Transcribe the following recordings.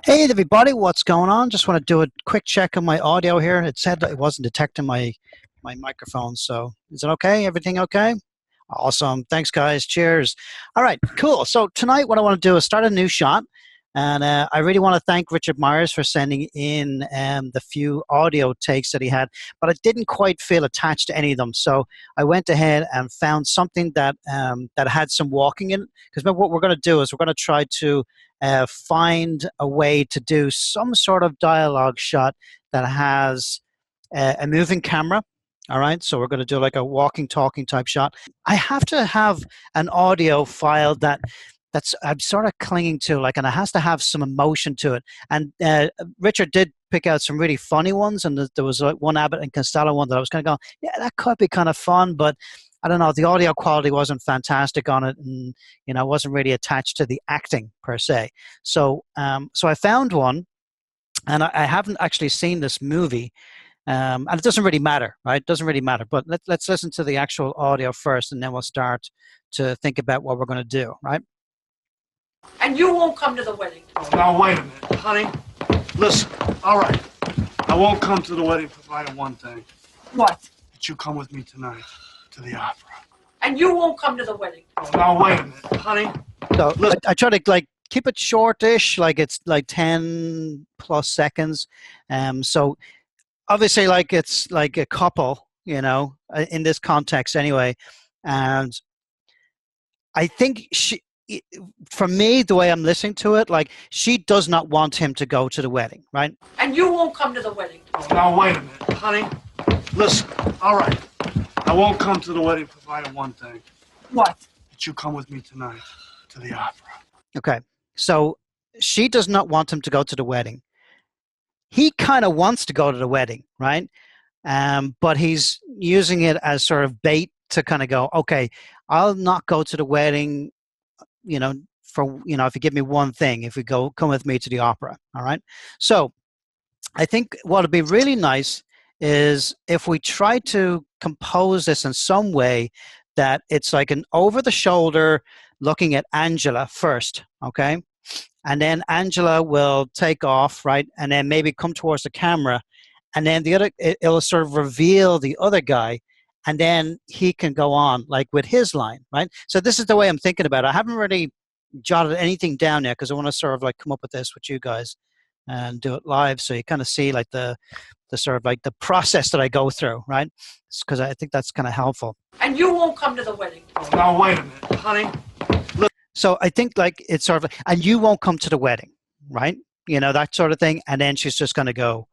Hey everybody, what's going on? Just want to do a quick check on my audio here. It said that it wasn't detecting my microphone, so is it okay? Everything okay? Awesome. Thanks, guys. Cheers. All right, cool. So tonight, what I want to do is start a new shot, and I really want to thank Richard Myers for sending in the few audio takes that he had, but I didn't quite feel attached to any of them. So I went ahead and found something that that had some walking in it. Because what we're going to do is we're going to try to find a way to do some sort of dialogue shot that has a moving camera. All right, so we're going to do like a walking, talking type shot. I have to have an audio file that's I'm sort of clinging to, like, and it has to have some emotion to it. And Richard did pick out some really funny ones, and there was like one Abbott and Costello one that I was kind of going, yeah, that could be kind of fun, but I don't know, the audio quality wasn't fantastic on it, and I wasn't really attached to the acting per se. So so I found one, and I haven't actually seen this movie. And it doesn't really matter, right? It doesn't really matter. But let's listen to the actual audio first, and then we'll start to think about what we're going to do, right? And you won't come to the wedding. Oh, now, wait a minute. Honey, listen. All right. I won't come to the wedding provided one thing. What? That you come with me tonight to the opera. And you won't come to the wedding. Oh, now, wait a minute. Honey. So I try to, like, keep it shortish, like it's like 10 plus seconds. So obviously, like, it's like a couple, in this context anyway. And I think for me, the way I'm listening to it, like, she does not want him to go to the wedding, right? And you won't come to the wedding. Oh, now, wait a minute. Honey, listen. All right. I won't come to the wedding provided one thing. What? That you come with me tonight to the opera. Okay. So she does not want him to go to the wedding. He kind of wants to go to the wedding, right? But he's using it as sort of bait to kind of go, okay, I'll not go to the wedding, for, if you give me one thing, if we come with me to the opera. All right. So I think what would be really nice is if we try to compose this in some way that it's like an over the shoulder looking at Angela first. Okay. And then Angela will take off, right? And then maybe come towards the camera. And then it'll sort of reveal the other guy. And then he can go on, like, with his line, right? So this is the way I'm thinking about it. I haven't really jotted anything down yet because I want to sort of like come up with this with you guys and do it live. So you kind of see like the sort of like the process that I go through, right? Because I think that's kind of helpful. And you won't come to the wedding. Oh, now, wait a minute. Honey. So I think, like, it's sort of, and you won't come to the wedding, right? That sort of thing. And then she's just going to go,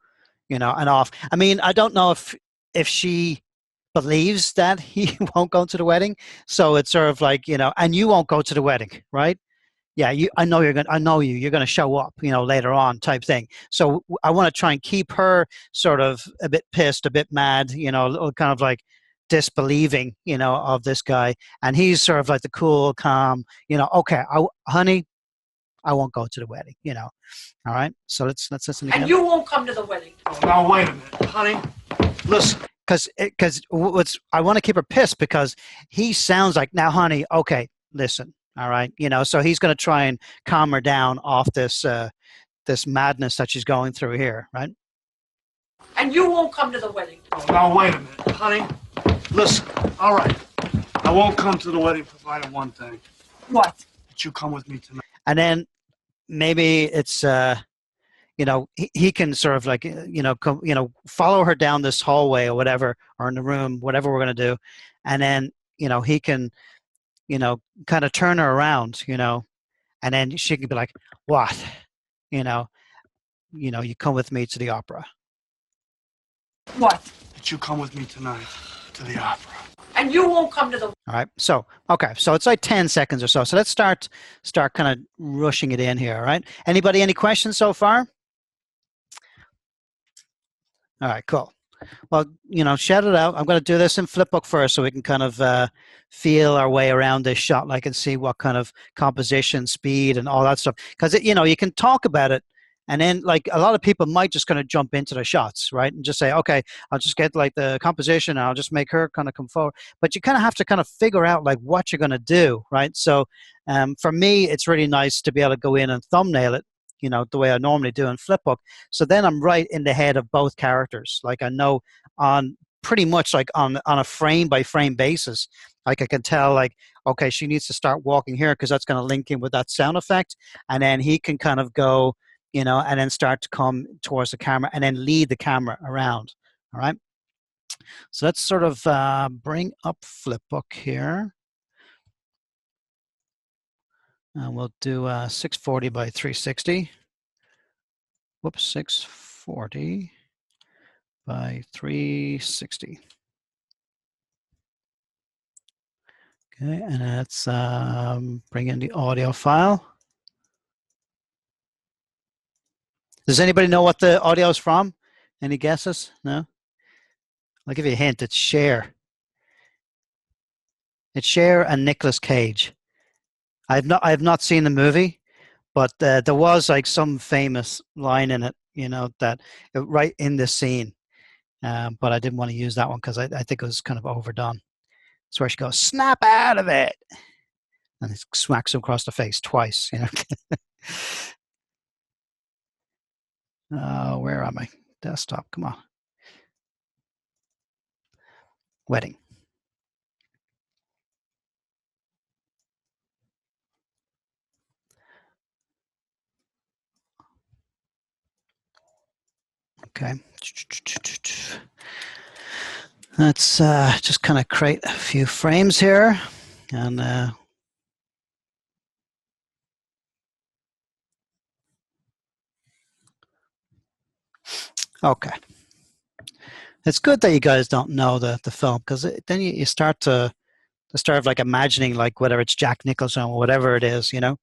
and off. I mean, I don't know if she believes that he won't go to the wedding. So it's sort of like, and you won't go to the wedding, right? Yeah, I know you're going to show up, later on, type thing. So I want to try and keep her sort of a bit pissed, a bit mad, a little kind of like disbelieving, of this guy. And he's sort of like the cool, calm, okay, honey, I won't go to the wedding, All right. So let's listen again. And you won't come to the wedding. Oh, now, wait a minute. Honey, listen. Because I want to keep her pissed because he sounds like, now, honey, okay, listen. All right. So he's going to try and calm her down off this madness that she's going through here. Right. And you won't come to the wedding. Oh, now, wait a minute. Honey, listen. All right. I won't come to the wedding provided one thing. What? That you come with me tonight. And then maybe it's, he can sort of like, follow her down this hallway or whatever, or in the room, whatever we're going to do. And then, he can, kind of turn her around, and then she can be like, what? You come with me to the opera. What? That you come with me tonight to the opera. And you won't come to the... All right. So, okay. So it's like 10 seconds or so. So let's start kind of rushing it in here. All right. Anybody, any questions so far? All right, cool. Well, shout it out. I'm going to do this in Flipbook first so we can kind of feel our way around this shot, like, and see what kind of composition, speed, and all that stuff. Because, you can talk about it, and then, like, a lot of people might just kind of jump into the shots, right? And just say, okay, I'll just get, like, the composition, and I'll just make her kind of come forward. But you kind of have to kind of figure out, like, what you're going to do, right? So for me, it's really nice to be able to go in and thumbnail it you know, the way I normally do in Flipbook. So then I'm right in the head of both characters. Like I know on pretty much like on a frame by frame basis, like I can tell like, okay, she needs to start walking here because that's going to link in with that sound effect. And then he can kind of go, you know, and then start to come towards the camera and then lead the camera around. All right. So let's sort of bring up Flipbook here. And we'll do 640 by 360. Whoops, 640 by 360. Okay, and let's bring in the audio file. Does anybody know what the audio is from? Any guesses? No? I'll give you a hint. It's Cher. It's Cher and Nicolas Cage. I have not seen the movie, but there was like some famous line in it, you know, that right in this scene. But I didn't want to use that one because I think it was kind of overdone. It's where she goes, "Snap out of it," and it smacks him across the face twice. You know. Where am I? Desktop. Come on. Wedding. Okay. Let's just kind of create a few frames here, and okay. It's good that you guys don't know the film because then you start to like imagining like whether it's Jack Nicholson or whatever it is, you know.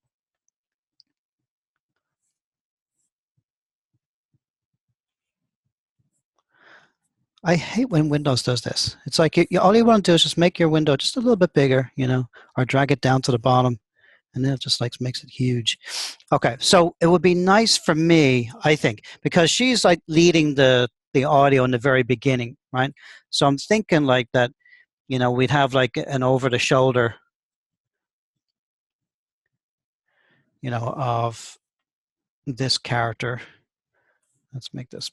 I hate when Windows does this. It's like all you want to do is just make your window just a little bit bigger, you know, or drag it down to the bottom, and then it just like makes it huge. Okay, so it would be nice for me, I think, because she's like leading the audio in the very beginning, right? So I'm thinking like that, you know, we'd have like an over the shoulder, you know, of this character. Let's make this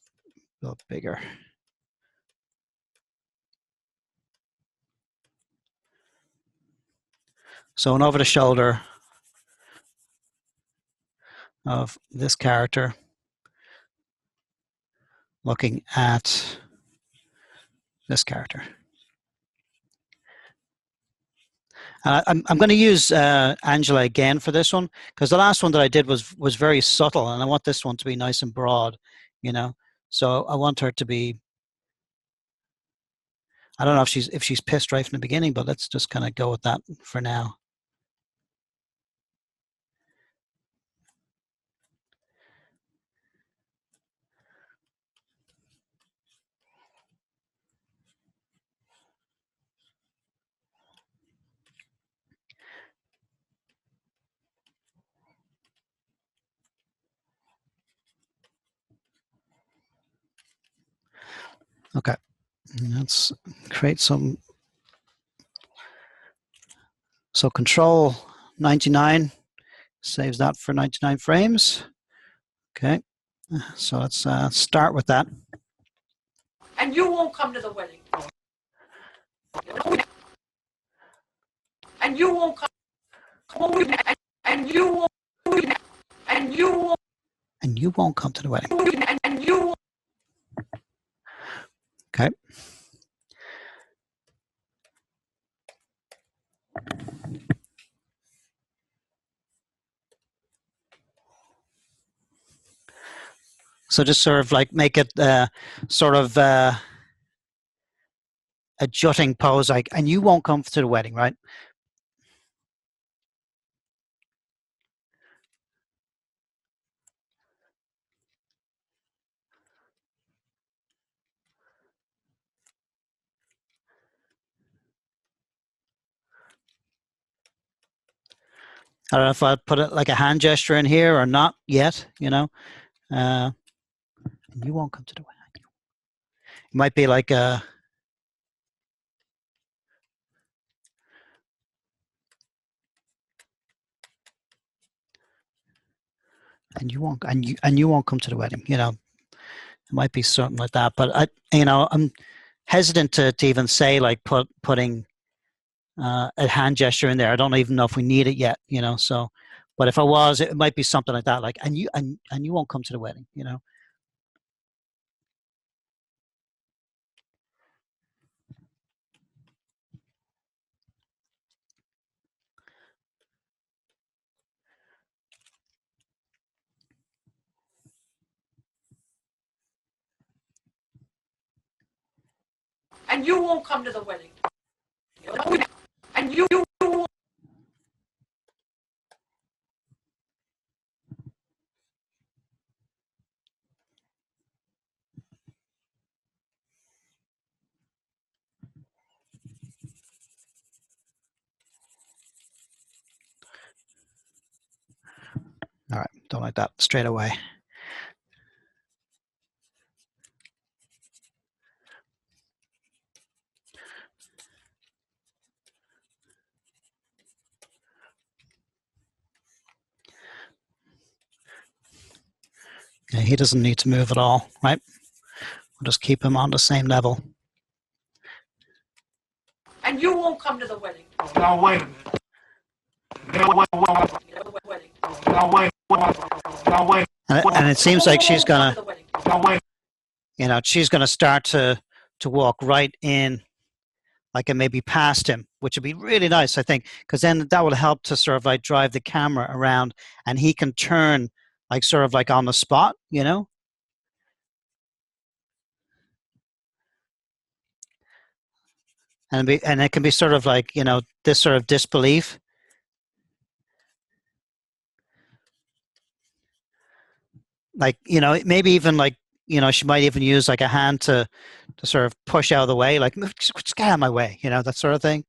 a little bigger. So an over the shoulder of this character looking at this character. I'm going to use Angela again for this one because the last one that I did was very subtle, and I want this one to be nice and broad, you know. So I want her to be. I don't know if she's pissed right from the beginning, but let's just kind of go with that for now. Okay, let's create some. So Control 99 saves that for 99 frames. Okay, so let's start with that. And you won't come to the wedding. And you won't come. And you won't. And you won't. And you won't come to the wedding. And you won't. Okay. So just sort of like make it sort of a jutting pose, like, and you won't come to the wedding, right? I don't know if I'd put it like a hand gesture in here or not yet, you know. And you won't come to the wedding. It might be like a. and you won't come to the wedding. You know, it might be something like that. But I'm hesitant to even say like putting a hand gesture in there. I don't even know if we need it yet. You know, so. But if I was, it might be something like that, like and you won't come to the wedding. You know. And you won't come to the wedding. And you won't. All right, don't like that straight away. Yeah, he doesn't need to move at all, right? We'll just keep him on the same level. And you won't come to the wedding. Now wait a minute. Now wait. Now wait. Now wait. And it seems like she's gonna, Now wait. she's gonna start to walk right in, like, and maybe past him, which would be really nice, I think, because then that will help to sort of like drive the camera around, and he can turn like sort of like on the spot, you know. And it can be sort of like, this sort of disbelief. Like, maybe even like, she might even use like a hand to sort of push out of the way, like, just get out of my way, that sort of thing.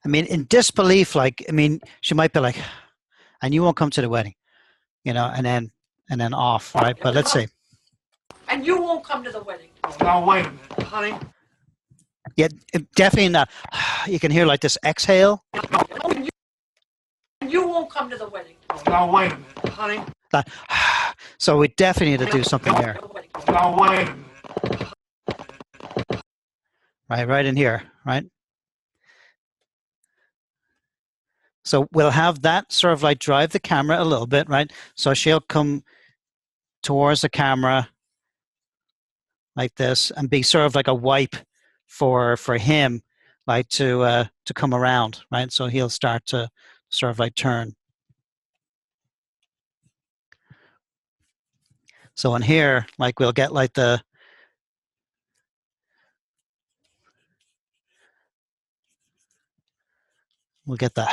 I mean, in disbelief, like, I mean, she might be like, and you won't come to the wedding, and then off, right? But let's see. And you won't come to the wedding. Now wait a minute, honey. Yeah, definitely not. You can hear like this exhale. And you won't come to the wedding. Now wait a minute, honey. That, so we definitely need to do something there. Now wait a minute. Right in here, right? So we'll have that sort of like drive the camera a little bit, right? So she'll come towards the camera like this and be sort of like a wipe for him, like to come around, right? So he'll start to sort of like turn. So in here, like, we'll get like we'll get the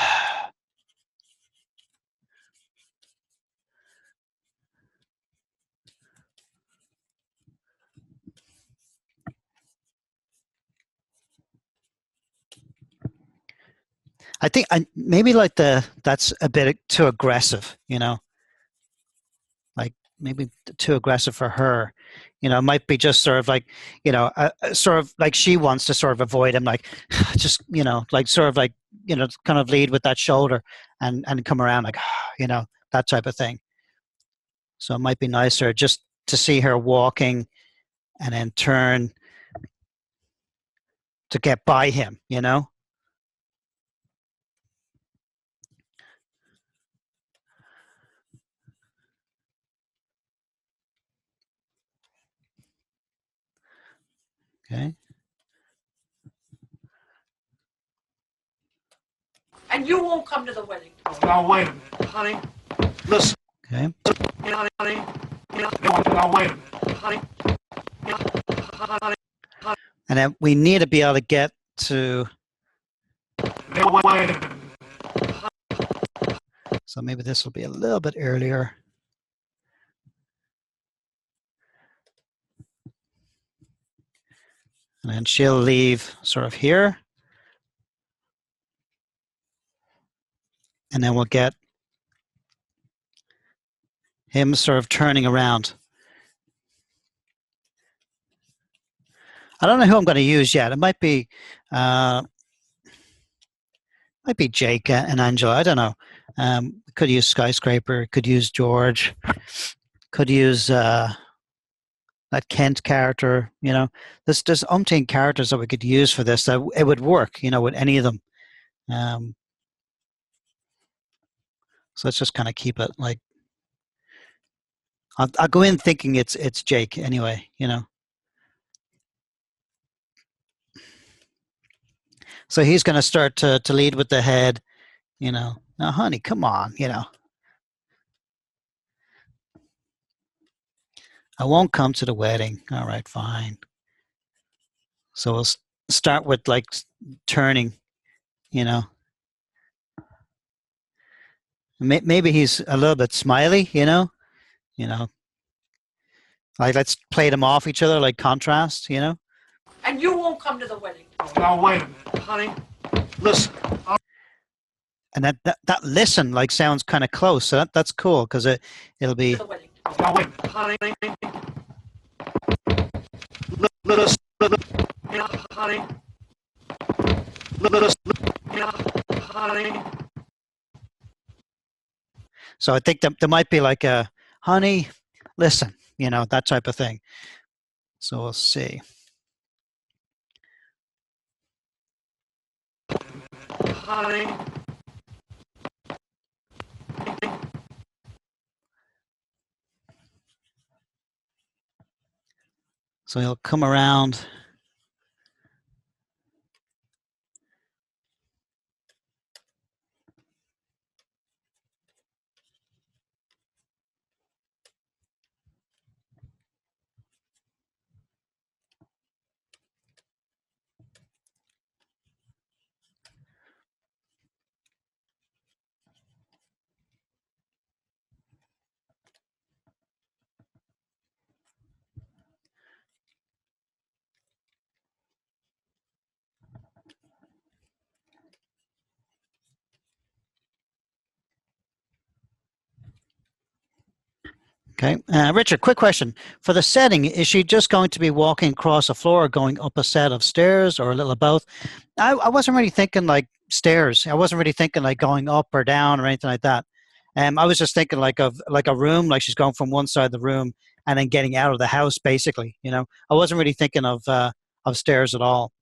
I think maybe like that's a bit too aggressive, like maybe too aggressive for her. It might be just sort of like, sort of like she wants to sort of avoid him, like, just, like sort of like, kind of lead with that shoulder and come around like, that type of thing. So it might be nicer just to see her walking and then turn to get by him, Okay. And you won't come to the wedding. Now wait a minute, honey. Listen. Okay. Honey. Now wait a minute, honey. And then we need to be able to get to. Now wait a minute. So maybe this will be a little bit earlier. And then she'll leave sort of here. And then we'll get him sort of turning around. I don't know who I'm going to use yet. It might be Jake and Angela. I don't know. Could use Skyscraper. Could use George. Could use that Kent character. You know, there's umpteen characters that we could use for this. That it would work. You know, with any of them. So let's just kind of keep it like. I'll go in thinking it's Jake anyway. You know. So he's going to start to lead with the head. You know, now, honey, come on. You know. I won't come to the wedding. All right, fine. So we'll start with like turning, you know. Maybe he's a little bit smiley, you know. You know, like let's play them off each other like contrast, you know. And you won't come to the wedding. Now wait a minute, honey. Listen. And that listen like sounds kind of close, so that's cool because it'll be. To the wedding. Now wait a minute, honey. Listen, honey. Listen, honey. So I think that there might be like a honey, listen, you know, that type of thing. So we'll see. Honey. So he'll come around. Okay, Richard, quick question. For the setting, is she just going to be walking across a floor or going up a set of stairs or a little of both? I wasn't really thinking like stairs. I wasn't really thinking like going up or down or anything like that. I was just thinking like of like a room, like she's going from one side of the room and then getting out of the house, basically. You know, I wasn't really thinking of stairs at all.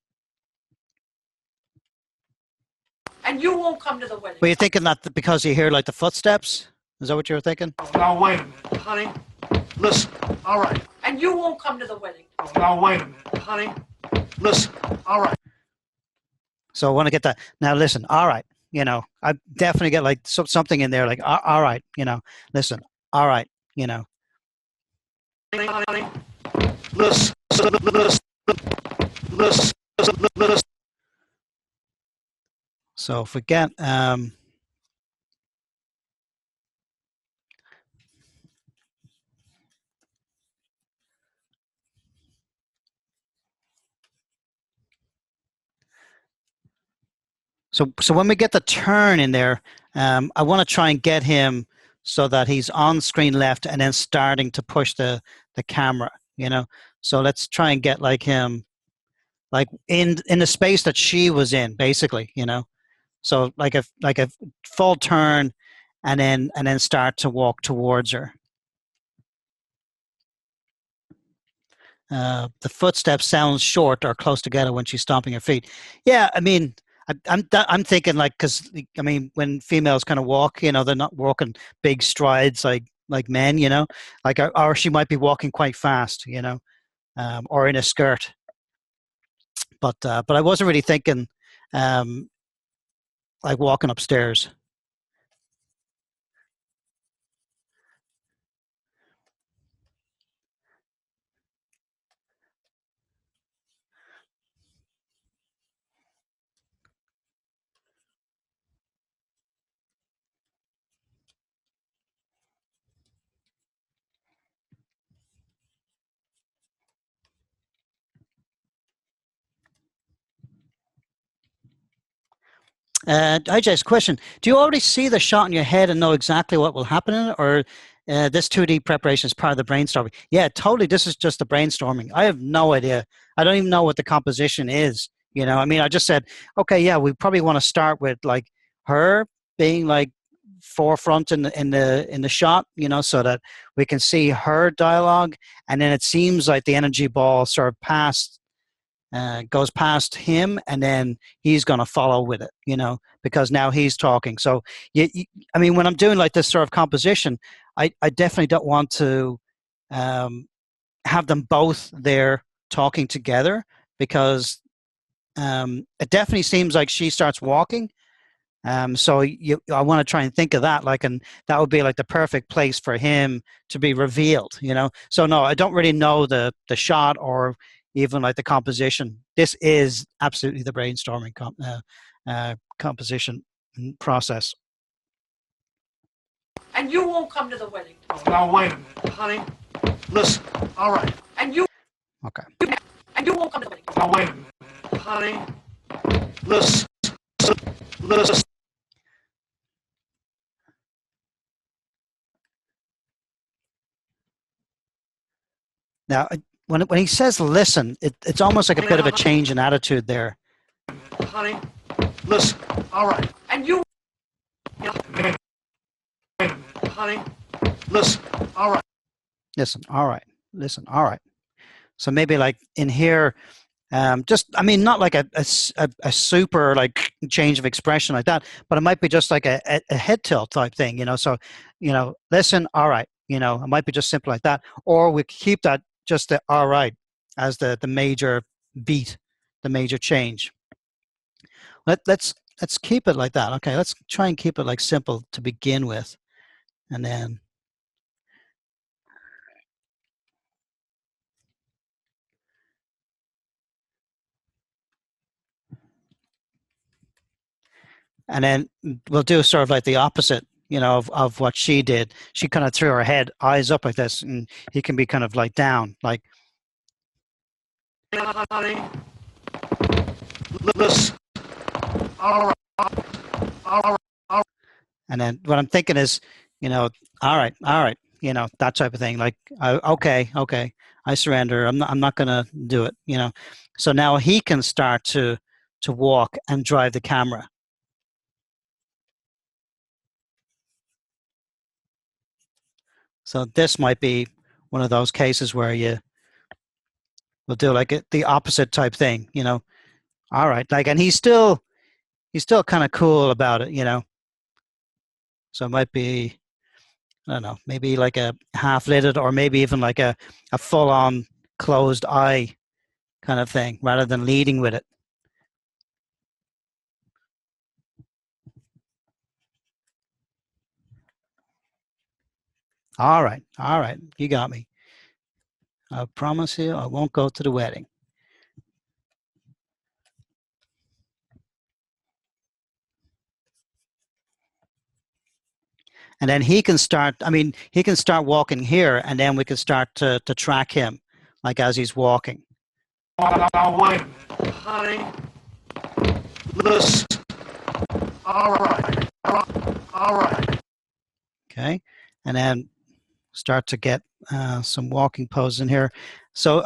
And you won't come to the wedding. Were you thinking that because you hear like the footsteps? Is that what you were thinking? Now wait a minute, honey. Listen. All right. And you won't come to the wedding. Now wait a minute, honey. Listen. All right. So I want to get that. Now listen. All right. You know, I definitely get like something in there like, all right. You know, listen. All right. You know. Listen. Listen. So if we get so when we get the turn in there, I want to try and get him so that he's on screen left and then starting to push the camera, you know. So let's try and get like him like in the space that she was in, basically, you know. So like a full turn and then start to walk towards her. The footsteps sound short or close together when she's stomping her feet. Yeah, I mean, I'm thinking like because I mean when females kind of walk, you know, they're not walking big strides like men, you know, like or she might be walking quite fast, you know, or in a skirt. But I wasn't really thinking um, like walking upstairs. IJ's question: do you already see the shot in your head and know exactly what will happen in it, or this 2D preparation is part of the brainstorming? Yeah, totally. This is just the brainstorming. I have no idea. I don't even know what the composition is. You know, I mean, I just said, okay, yeah, we probably want to start with like her being like forefront in the shot, you know, so that we can see her dialogue, and then it seems like the energy ball sort of goes past him, and then he's going to follow with it, you know, because now he's talking. So, I mean, when I'm doing like this sort of composition, I definitely don't want to um, have them both there talking together, because it definitely seems like she starts walking. So I want to try and think of that, like, and that would be like the perfect place for him to be revealed, you know. So no, I don't really know the shot or even like the composition. This is absolutely the brainstorming composition process. And you won't come to the wedding. Now wait a minute, honey. Listen. All right. And you Okay. and you won't come to the wedding. Now wait a minute, honey. Listen. Listen. Now, when he says listen, it's almost like a bit of a change in attitude there. Honey. Listen. All right. And you Wait a minute, honey. Listen. All right. Listen. All right. Listen. All right. So maybe like in here, just, I mean, not like a super like change of expression like that, but it might be just like a head tilt type thing, you know. So, you know, listen, all right, you know, it might be just simple like that, or we keep that just the all right as the major beat, the major change. Let's keep it like that. Okay, let's try and keep it like simple to begin with, and then. And then we'll do sort of like the opposite, you know, of what she did. She kind of threw her head, eyes up like this, and he can be kind of like down, like. Honey. Listen. All right. All right. All right. And then what I'm thinking is, you know, all right, you know, that type of thing. Like, okay, I surrender. I'm not gonna do it, you know. So now he can start to walk and drive the camera. So this might be one of those cases where you will do like the opposite type thing, you know. All right, like, and he's still kind of cool about it, you know. So it might be, I don't know, maybe like a half lidded, or maybe even like a full on closed eye kind of thing, rather than leading with it. All right, you got me. I promise you, I won't go to the wedding. And then he can start, I mean, he can start walking here, and then we can start to track him, like as he's walking. Now wait a minute, honey. Listen. All right. All right. Okay. And then start to get some walking poses in here. So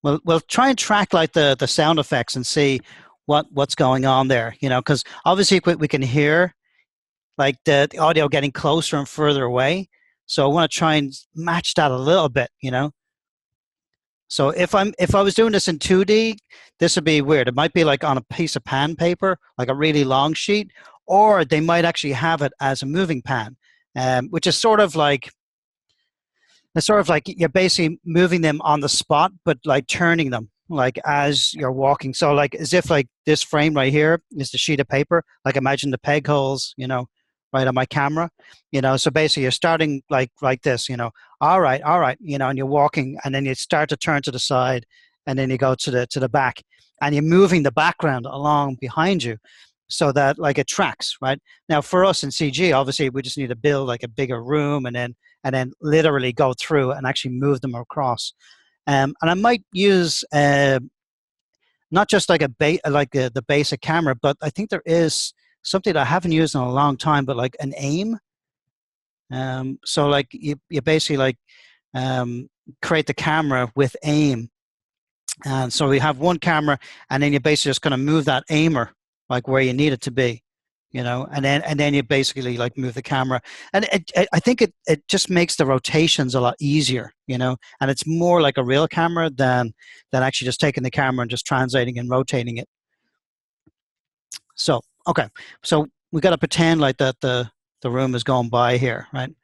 we'll try and track like the sound effects and see what's going on there, you know, because obviously we can hear like the audio getting closer and further away. So I want to try and match that a little bit, you know. So if I was doing this in 2D, this would be weird. It might be like on a piece of pan paper, like a really long sheet, or they might actually have it as a moving pan, which is sort of like, it's sort of like you're basically moving them on the spot, but like turning them like as you're walking. So like as if like this frame right here is the sheet of paper. Like imagine the peg holes, you know, right on my camera, you know. So basically you're starting like this, you know. All right, you know, and you're walking, and then you start to turn to the side, and then you go to the back, and you're moving the background along behind you, so that like it tracks, right? Now for us in CG, obviously we just need to build like a bigger room, and then literally go through and actually move them across. And I might use not just like the basic camera, but I think there is something that I haven't used in a long time, but like an aim. So like you basically like create the camera with aim. And so we have one camera, and then you basically just kind of move that aimer like where you need it to be, and then you basically like move the camera, and I think it just makes the rotations a lot easier, and it's more like a real camera than actually just taking the camera and just translating and rotating it. So okay, so we got to pretend like that the room is going by here, right?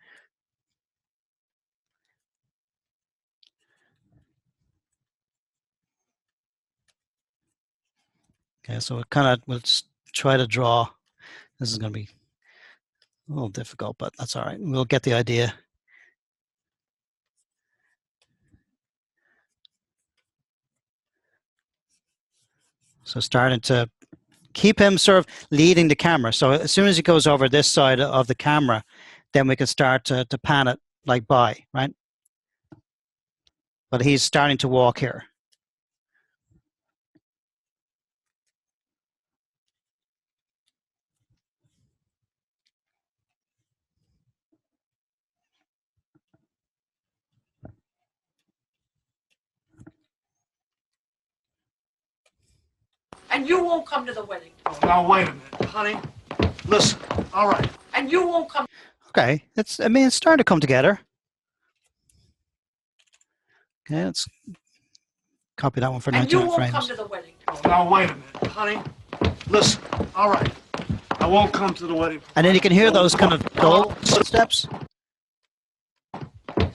Okay, so we'll try to draw. This is going to be a little difficult, but that's all right. We'll get the idea. So starting to keep him sort of leading the camera. So as soon as he goes over this side of the camera, then we can start to pan it like by, right? But he's starting to walk here. And you won't come to the wedding. Now wait a minute, honey. Listen. All right. And you won't come. Okay, it's starting to come together. Okay, let's copy that one for 99 frames. And you won't come to the wedding. Now wait a minute, honey. Listen. All right. I won't come to the wedding. And then you can hear those kind of dull footsteps.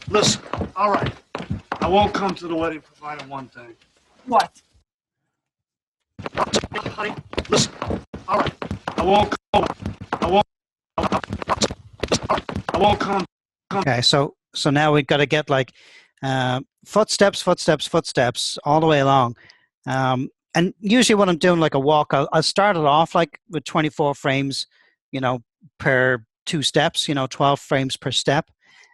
Listen. All right. I won't come to the wedding provided one thing. What? Honey, listen. All right. I won't come. I won't come. Okay, so now we've got to get like footsteps all the way along. And usually when I'm doing like a walk, I'll start it off like with 24 frames, per 2 steps, 12 frames per step.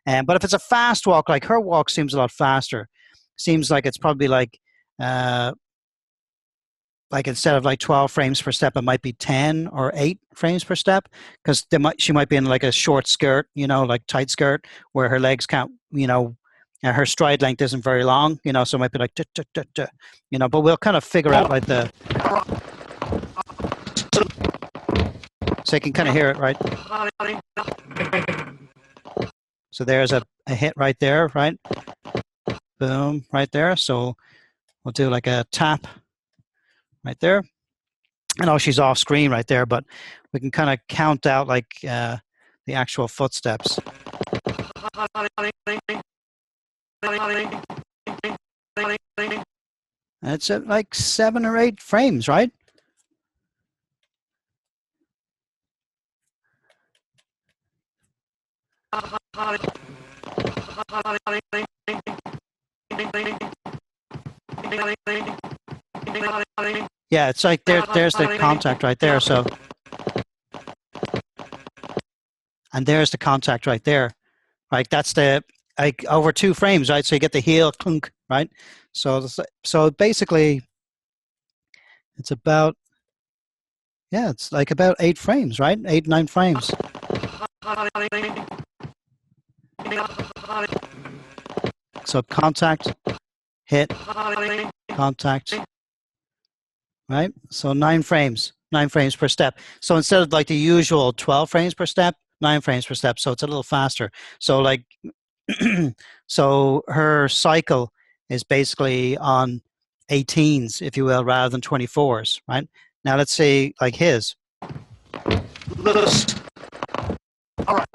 But if it's a fast walk, like her walk seems a lot faster. Seems like it's probably like instead of like 12 frames per step, it might be 10 or 8 frames per step, because she might be in like a short skirt, like tight skirt, where her legs can't, her stride length isn't very long, so it might be like, but we'll kind of figure out like so you can kind of hear it, right? So there's a hit right there, right? Boom, right there. So we'll do like a tap right there. I know she's off screen right there, but we can kind of count out like the actual footsteps. And it's at like 7 or 8 frames, right? Yeah, it's like there's the contact right there. So, and there's the contact right there. Right, that's the like over 2 frames, right? So you get the heel clunk, right? So basically, it's about it's like about 8 frames, right? 8, 9 frames. So contact, hit, contact, right? So 9 frames per step. So instead of like the usual 12 frames per step, 9 frames per step. So it's a little faster. So like, so her cycle is basically on 18s, if you will, rather than 24s, right? Now let's see like his. All right.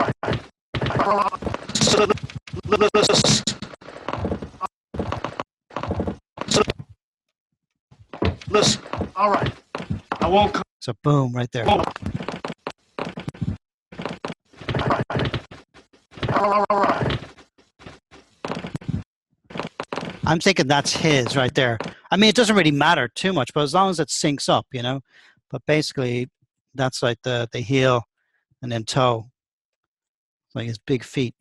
Listen. All right. I won't come. So boom, right there. All right. I'm thinking that's his right there. I mean, it doesn't really matter too much, but as long as it syncs up, But basically, that's like the heel and then toe, like his big feet.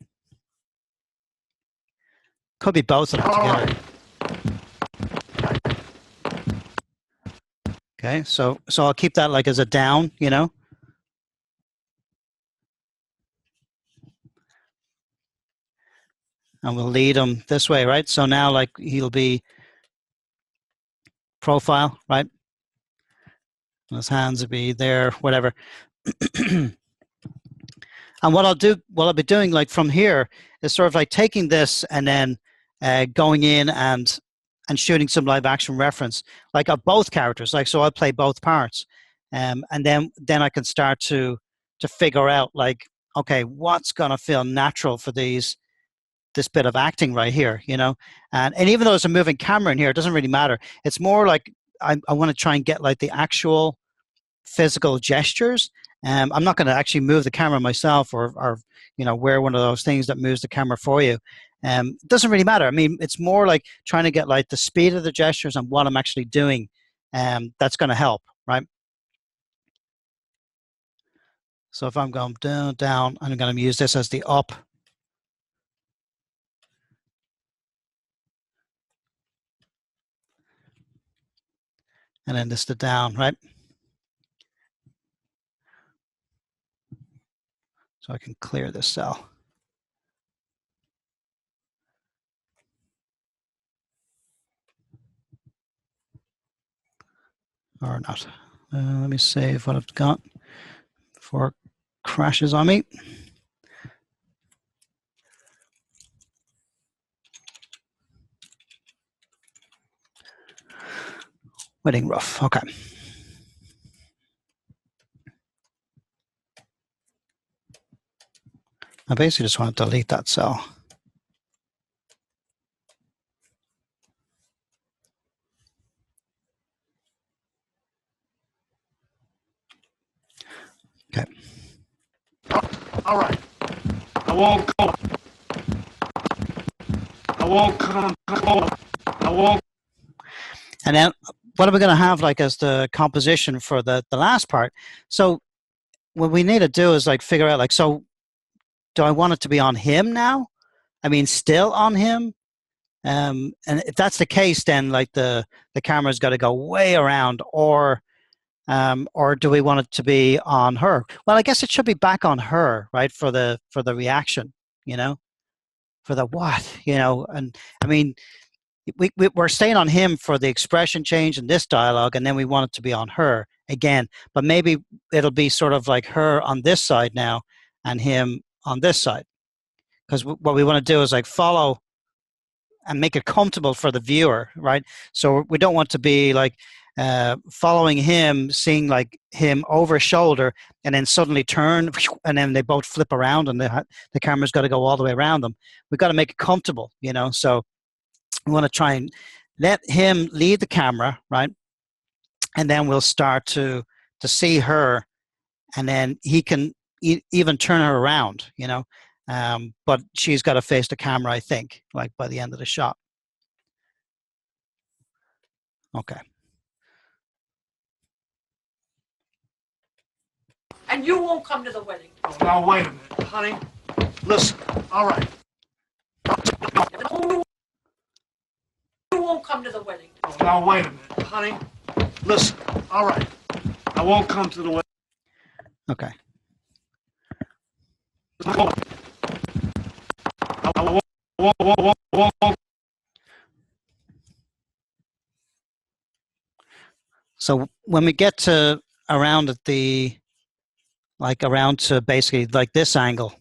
Could be both of them together. Okay, so I'll keep that like as a down, you know. And we'll lead him this way, right? So now like he'll be profile, right? And his hands will be there, whatever. And what I'll be doing like from here is sort of like taking this and then going in and shooting some live action reference, like of both characters. Like, so I'll play both parts, and then I can start to figure out like, okay, what's gonna feel natural for this bit of acting right here, you know. And even though there's a moving camera in here, it doesn't really matter. It's more like I want to try and get like the actual physical gestures. I'm not going to actually move the camera myself, or you know, wear one of those things that moves the camera for you. It doesn't really matter. I mean, it's more like trying to get like the speed of the gestures and what I'm actually doing. That's going to help, right? So if I'm going down, down, I'm going to use this as the up. And then this the down, right? So I can clear this cell. Or not. Let me save what I've got before it crashes on me. Wedding rough, okay. I basically just want to delete that cell. Okay. All right. I won't go. I won't come. I won't. And then what are we going to have like as the composition for the last part? So what we need to do is like figure out like, so do I want it to be on him now? I mean, still on him? And if that's the case, then like the camera's got to go way around, or do we want it to be on her? Well, I guess it should be back on her, right? For the reaction, you know, for the what, you know. And I mean, we're staying on him for the expression change in this dialogue, and then we want it to be on her again. But maybe it'll be sort of like her on this side now and him on this side. Because what we want to do is like follow and make it comfortable for the viewer, right? So we don't want to be like following him, seeing like him over his shoulder, and then suddenly turn, and then they both flip around, and the camera's got to go all the way around them. We've got to make it comfortable, you know. So we want to try and let him lead the camera, right? And then we'll start to see her, and then he can even turn her around, you know. But she's got to face the camera, I think, like by the end of the shot. Okay. And you won't come to the wedding. Oh, now wait a minute, honey. Listen. All right. You won't come to the wedding. Oh, now wait a minute, honey. Listen. All right. I won't come to the wedding. Okay. So when we get to around at the, like around to basically like this angle,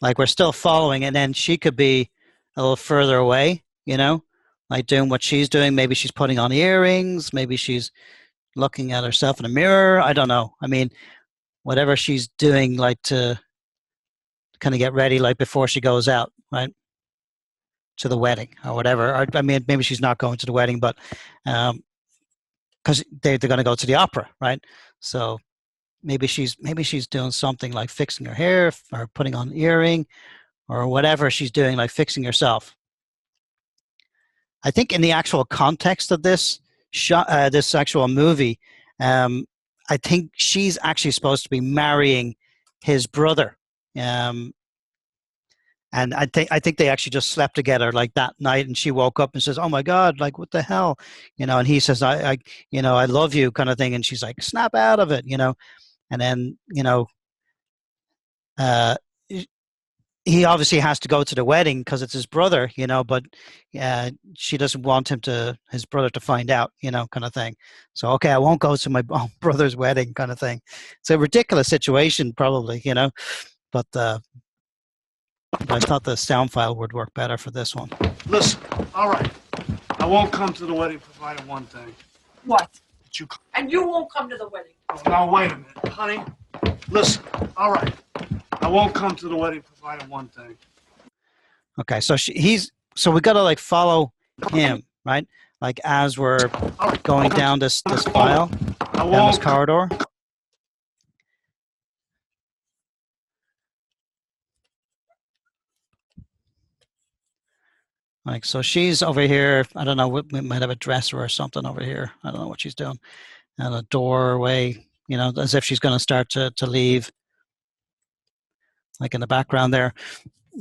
like we're still following, and then she could be a little further away, you know, like doing what she's doing. Maybe she's putting on earrings. Maybe she's looking at herself in a mirror. I don't know. I mean, whatever she's doing, like to kind of get ready, like before she goes out, right, to the wedding or whatever. Or, I mean, maybe she's not going to the wedding, but because they're going to go to the opera, right? So maybe she's doing something like fixing her hair or putting on an earring or whatever she's doing, like fixing herself. I think in the actual context of this shot, this actual movie, I think she's actually supposed to be marrying his brother, and And I think they actually just slept together like that night, and she woke up and says, "Oh my God, like what the hell," and he says, I love you," kind of thing, and she's like, "Snap out of it," and then uh, he obviously has to go to the wedding because it's his brother, but she doesn't want his brother to find out, kind of thing. So, okay, I won't go to my brother's wedding, kind of thing. It's a ridiculous situation, probably, but I thought the sound file would work better for this one. Listen, all right. I won't come to the wedding provided one thing. What? That you come. And you won't come to the wedding. Oh, now, wait a minute, honey. Listen, all right. I won't come to the wedding provided one thing. Okay, so so we got to like follow him, right? Like as we're going down this file, down this corridor. Like, so she's over here. I don't know. We might have a dresser or something over here. I don't know what she's doing. And a doorway, as if she's going to start to leave. Like in the background there.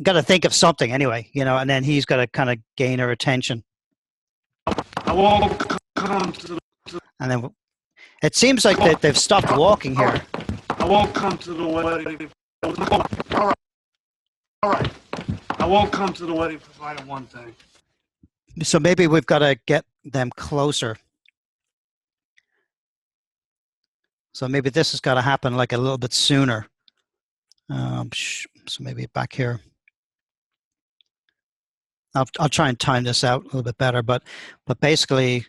Got to think of something anyway, and then he's got to kind of gain her attention. I won't come to the. And then it seems like they've stopped walking here. I won't come to the wedding. All right. All right. I won't come to the wedding provided one thing. So maybe we've got to get them closer. So maybe this has got to happen like a little bit sooner. So maybe back here. I'll try and time this out a little bit better, but basically,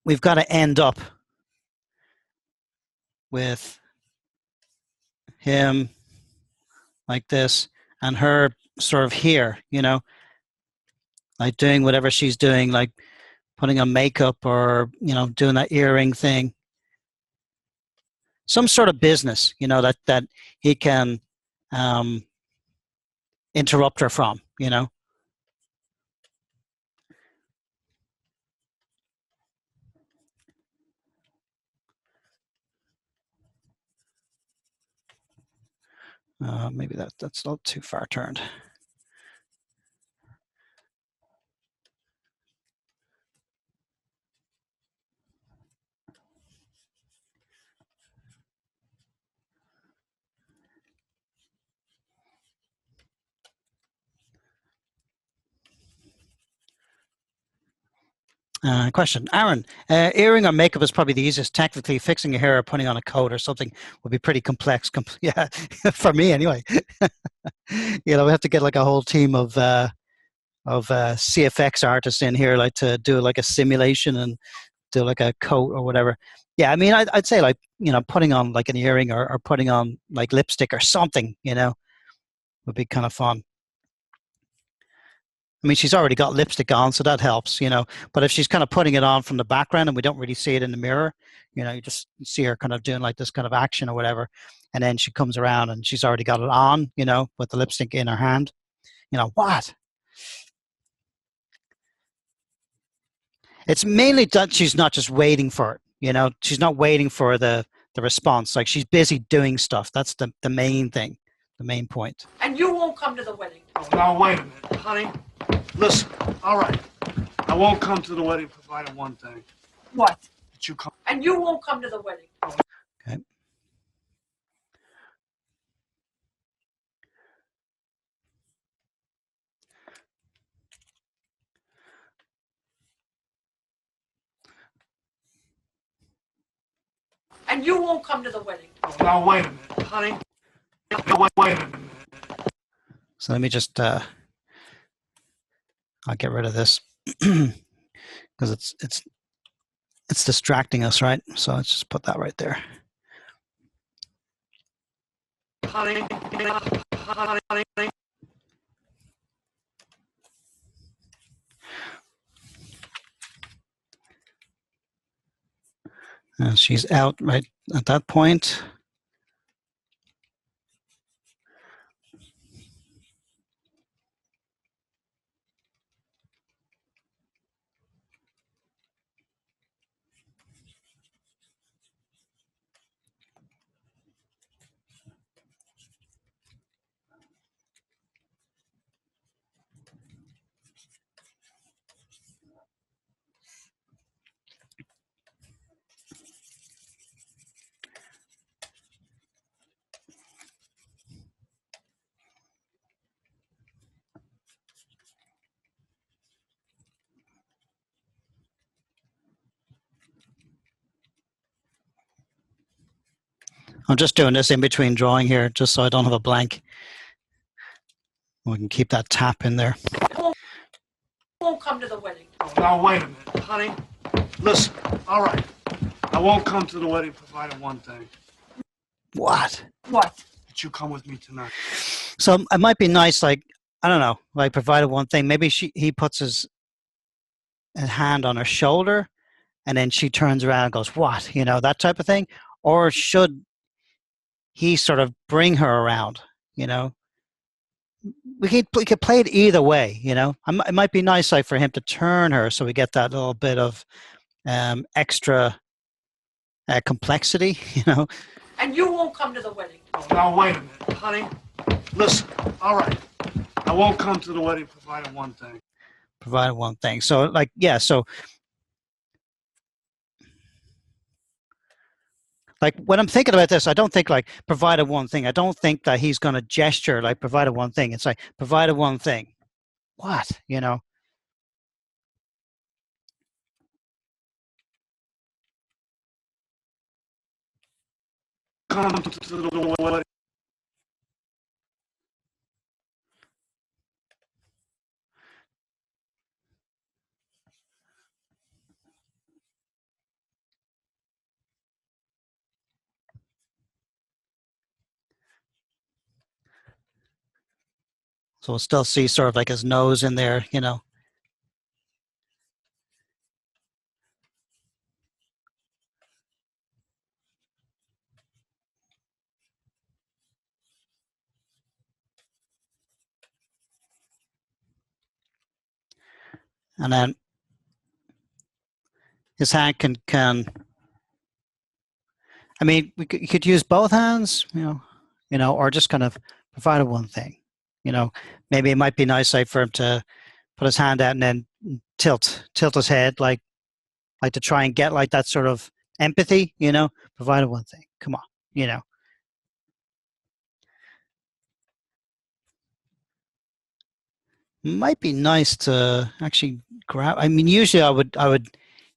we've got to end up with him like this and her sort of here, like doing whatever she's doing, like putting on makeup or doing that earring thing. Some sort of business, that he can interrupt her from. Maybe that's not too far turned. Question, Aaron, earring or makeup is probably the easiest. Technically, fixing your hair or putting on a coat or something would be pretty complex. Yeah, for me anyway. We have to get like a whole team of CFX artists in here, like to do like a simulation and do like a coat or whatever. Yeah, I mean, I'd say like putting on like an earring or putting on like lipstick or something, would be kind of fun. I mean, she's already got lipstick on, so that helps. But if she's kind of putting it on from the background and we don't really see it in the mirror, you just see her kind of doing like this kind of action or whatever. And then she comes around and she's already got it on, with the lipstick in her hand. What? It's mainly that she's not just waiting for it. She's not waiting for the response. Like she's busy doing stuff. That's the main thing, the main point. And you won't come to the wedding. Oh, now, wait a minute, honey. Listen, all right. I won't come to the wedding provided one thing. What? That you come. And you won't come to the wedding. Okay. And you won't come to the wedding. Oh, now, wait a minute, honey. Wait a minute. So let me just, I'll get rid of this because it's distracting us, right? So let's just put that right there. Honey. And she's out right at that point. I'm just doing this in between drawing here, just so I don't have a blank. We can keep that tap in there. Won't come to the wedding. Oh, now, wait a minute, honey. Listen, all right. I won't come to the wedding provided one thing. What? What? That you come with me tonight. So it might be nice, like, I don't know, like provided one thing. Maybe he puts his hand on her shoulder, and then she turns around and goes, "What?" You know, that type of thing. Or should he sort of bring her around? You know, we could play it either way. You know, it might be nice, like, for him to turn her, so we get that little bit of extra complexity. You know. And you won't come to the wedding. Oh, now, wait a minute, honey. Listen, all right. I won't come to the wedding provided one thing. Provided one thing. So, like, yeah. So, like, when I'm thinking about this, I don't think like provided one thing. I don't think that he's going to gesture like provided one thing. It's like provided one thing. What? You know. Come to the wedding. So we'll still see sort of like his nose in there, you know. And then his hand can. I mean, you could use both hands, you know, or just kind of provided one thing. You know, maybe it might be nice, like, for him to put his hand out and then tilt his head, like to try and get like that sort of empathy. You know, provided one thing. Come on, you know. Might be nice to actually grab. I mean, usually I would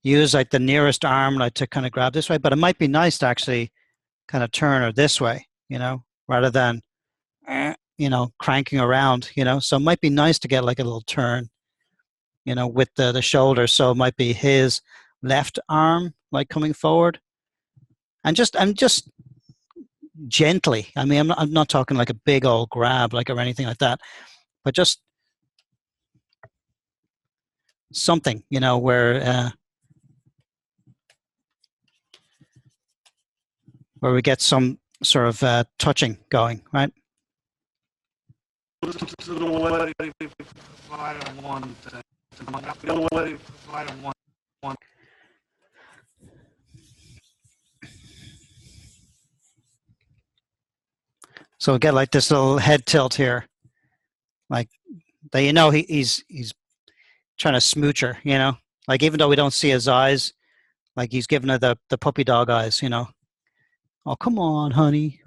use like the nearest arm, like, to kind of grab this way, but it might be nice to actually kind of turn her this way, you know, rather than you know, cranking around, you know. So it might be nice to get like a little turn, you know, with the shoulder. So it might be his left arm like coming forward, and just gently. I mean, I'm not talking like a big old grab, like, or anything like that, but just something, you know, where we get some sort of touching going, right? To the wedding provided one thing. The wedding provided one. So we get like this little head tilt here, like that. You know, he's trying to smooch her. You know, like, even though we don't see his eyes, like he's giving her the puppy dog eyes. You know, oh, come on, honey.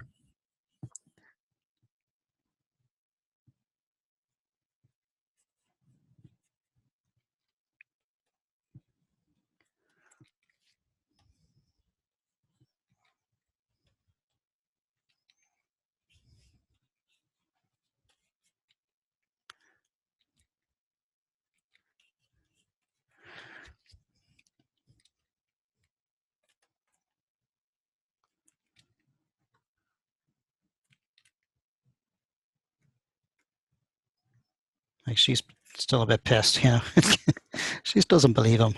Like, she's still a bit pissed. You know, she just doesn't believe him.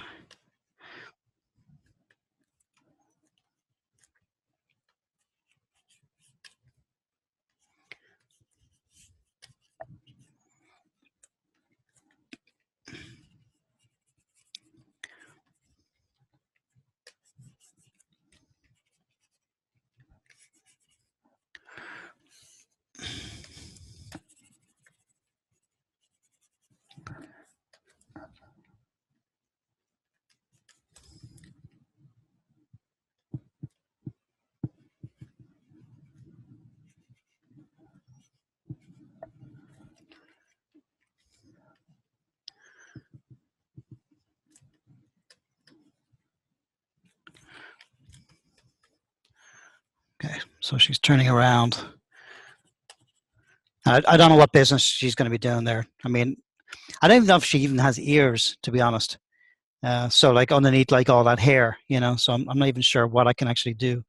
So she's turning around. I don't know what business she's going to be doing there. I mean, I don't even know if she even has ears, to be honest. So like underneath like all that hair, you know, so I'm not even sure what I can actually do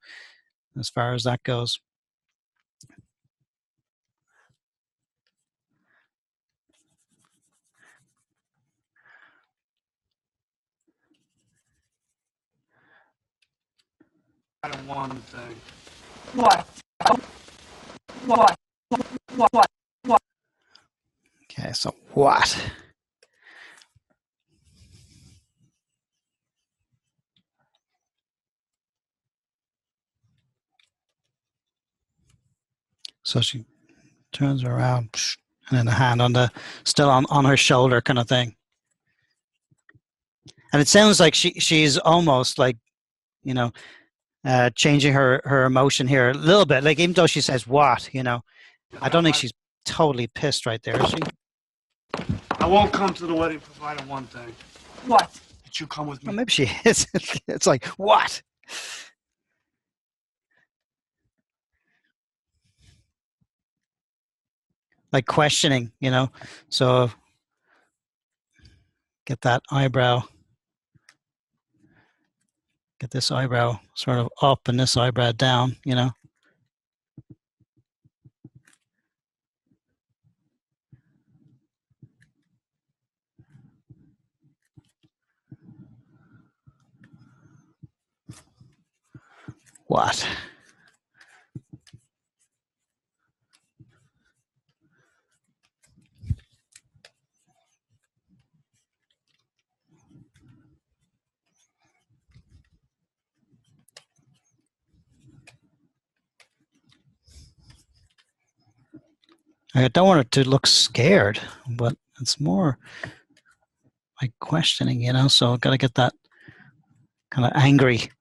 as far as that goes. One thing. What? What? What? Okay, so what? So she turns around, and then the hand on the still on her shoulder kind of thing. And it sounds like she's almost like, you know, changing her emotion here a little bit. Like even though she says what, you know, I don't think she's totally pissed right there, is she? I won't come to the wedding provided one thing. What? That you come with me. Well, maybe she is. It's like what? Like questioning, you know. So get that eyebrow, get this eyebrow sort of up and this eyebrow down, you know. What? I don't want it to look scared, but it's more like questioning, you know. So I've got to get that kind of angry.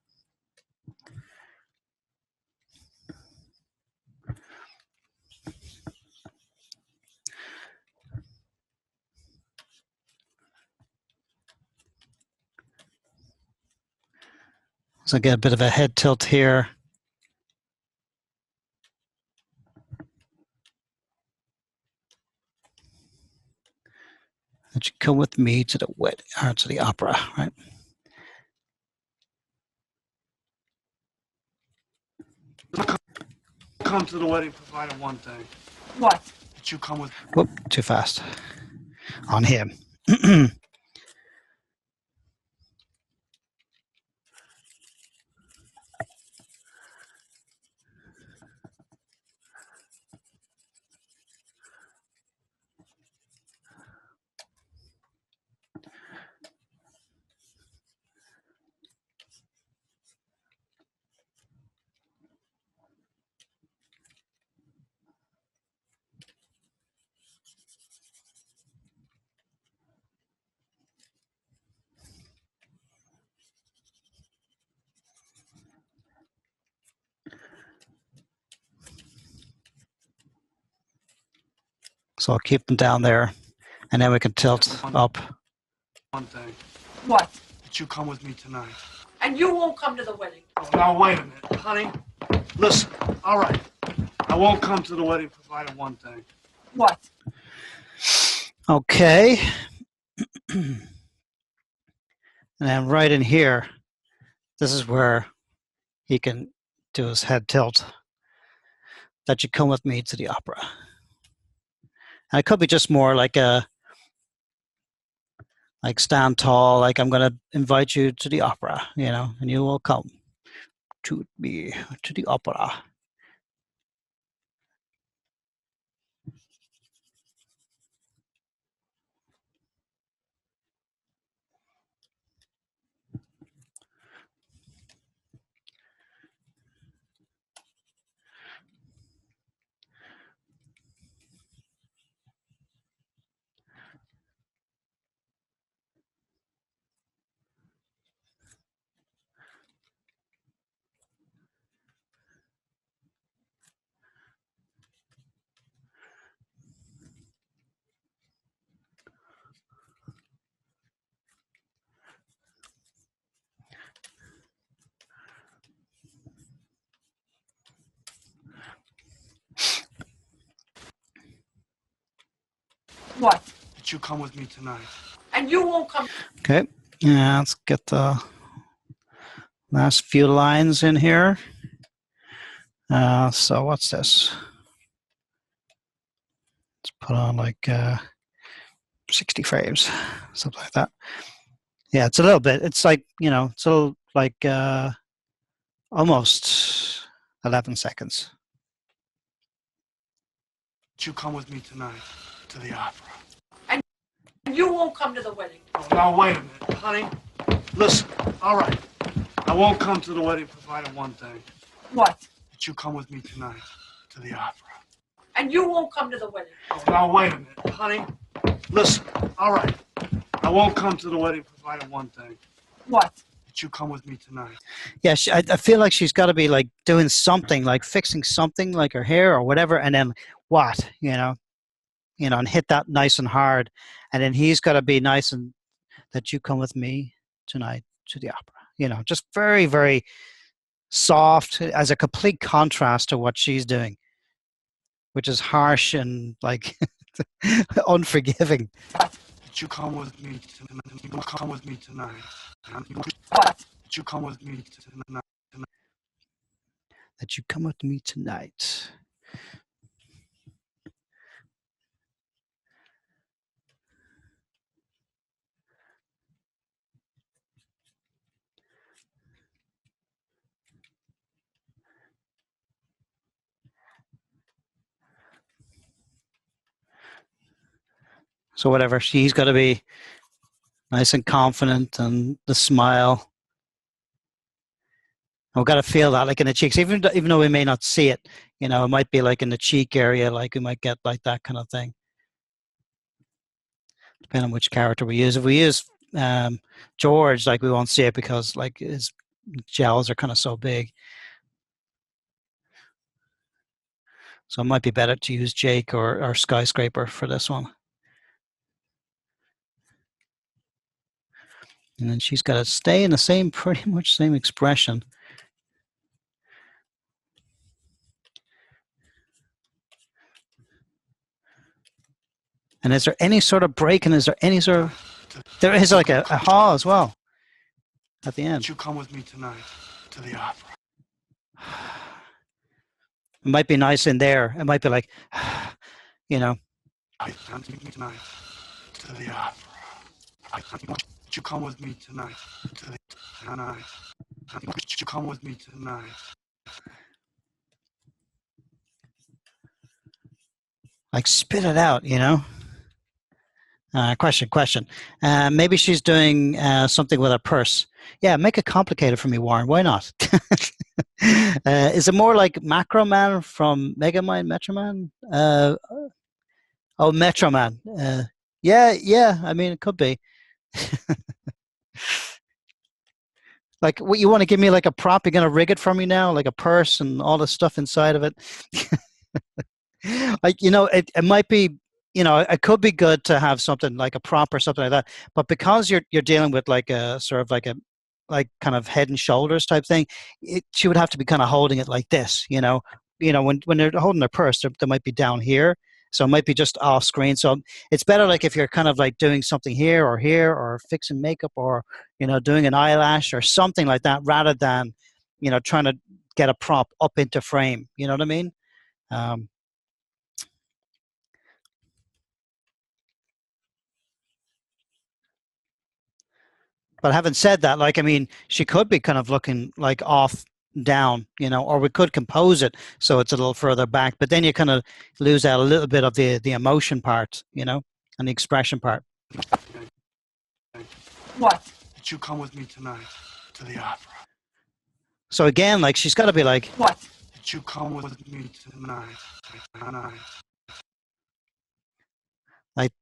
So I get a bit of a head tilt here. That you come with me to the wedding or to the opera, right? Come to the wedding provided one thing. What? That you come with. Whoop, too fast on him. So I'll keep them down there, and then we can tilt up. One thing. What? That you come with me tonight. And you won't come to the wedding. Oh, now wait a minute, honey. Listen, all right. I won't come to the wedding provided one thing. What? Okay. And then right in here, this is where he can do his head tilt. That you come with me to the opera. And it could be just more like a like stand tall, like I'm going to invite you to the opera, you know, and you will come to me to the opera. What? That you come with me tonight. And you won't come. Okay. Yeah, let's get the last few lines in here. So what's this? Let's put on like 60 frames, something like that. Yeah, it's a little bit. It's like, it's a little like almost 11 seconds. That you come with me tonight to the opera. And you won't come to the wedding. Oh, now wait a minute, honey. Listen, all right. I won't come to the wedding provided one thing. What? That you come with me tonight to the opera. And you won't come to the wedding. Oh, now wait a minute, honey. Listen, all right. I won't come to the wedding provided one thing. What? That you come with me tonight. Yeah, I feel like she's got to be like doing something, like fixing something, like her hair or whatever, and then what, and hit that nice and hard, and then he's got to be nice and that you come with me tonight to the opera. Just very, very soft as a complete contrast to what she's doing, which is harsh and like unforgiving. That you come with me tonight. You come with me tonight. What? That you come with me tonight. That you come with me tonight. So whatever, she's got to be nice and confident, and the smile. We've got to feel that like in the cheeks, even though we may not see it. It might be like in the cheek area, like we might get like that kind of thing. Depending on which character we use. If we use George, like we won't see it because like his jowls are kind of so big. So it might be better to use Jake or Skyscraper for this one. And then she's got to stay in the same, pretty much same expression. And is there any sort of break? And is there any sort of... There is like a ha as well at the end. You come with me tonight to the opera. It might be nice in there. It might be like, I come with me tonight to the opera. You come with me tonight to the tonight. You come with me tonight. Like spit it out, Question. Maybe she's doing something with her purse. Yeah, make it complicated for me, Warren. Why not? Is it more like Macro Man from Mega Man, Metro Man? Metro Man. Yeah. I mean, it could be. Like, what, you want to give me like a prop? You're gonna rig it for me now, like a purse and all the stuff inside of it. Like, it might be, it could be good to have something like a prop or something like that. But because you're dealing with like a sort of like like kind of head and shoulders type thing, she would have to be kind of holding it like this, when they're holding their purse, they might be down here. So it might be just off screen. So it's better like if you're kind of like doing something here or fixing makeup or, doing an eyelash or something like that, rather than, trying to get a prop up into frame. You know what I mean? But having said that, like, I mean, she could be kind of looking like off down, or we could compose it so it's a little further back, but then you kind of lose out a little bit of the emotion part, and the expression part. What? That you come with me tonight to the opera. So again, like, she's got to be like, what? That you come with me tonight. Like,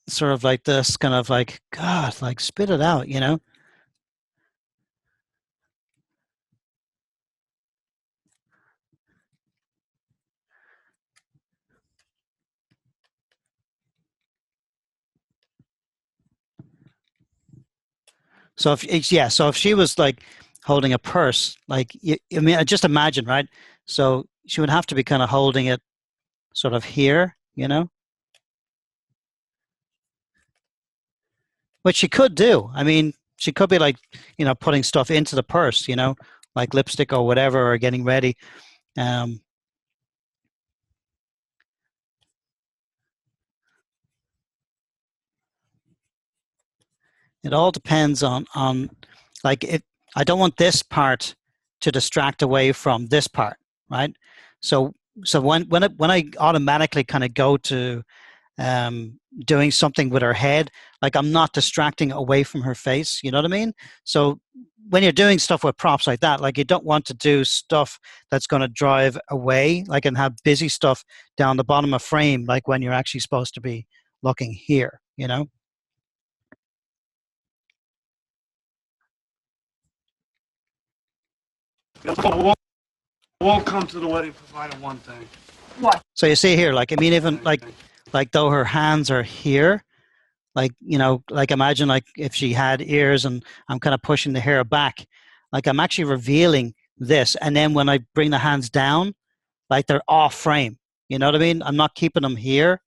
sort of like this, kind of like, God, like, spit it out, So if she was like holding a purse, like, I mean, just imagine, right? So she would have to be kind of holding it sort of here, which she could do. I mean, she could be like, putting stuff into the purse, like lipstick or whatever, or getting ready. Um, it all depends on like it. I don't want this part to distract away from this part, right? So when I automatically kind of go to doing something with her head, like I'm not distracting away from her face. You know what I mean? So when you're doing stuff with props like that, like you don't want to do stuff that's going to drive away, like and have busy stuff down the bottom of frame, like when you're actually supposed to be looking here. Won't come to the wedding provided one thing. What? So you see here, like I mean, even like though her hands are here, like like imagine like if she had ears and I'm kind of pushing the hair back, like I'm actually revealing this, and then when I bring the hands down, like they're off frame. You know what I mean? I'm not keeping them here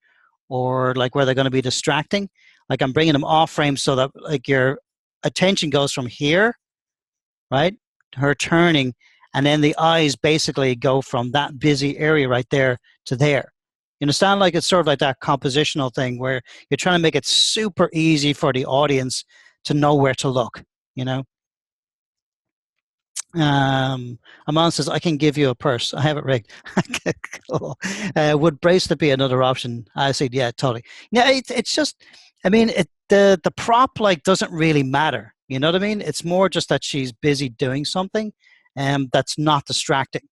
or like where they're going to be distracting. Like I'm bringing them off frame so that like your attention goes from here, right? Her turning, and then the eyes basically go from that busy area right there to there. You understand? Like it's sort of like that compositional thing where you're trying to make it super easy for the audience to know where to look, you know? Aman says, I can give you a purse. I have it rigged. Cool. Would bracelet be another option? I said, yeah, totally. Yeah, it's just, I mean, the prop like doesn't really matter. You know what I mean? It's more just that she's busy doing something, and that's not distracting,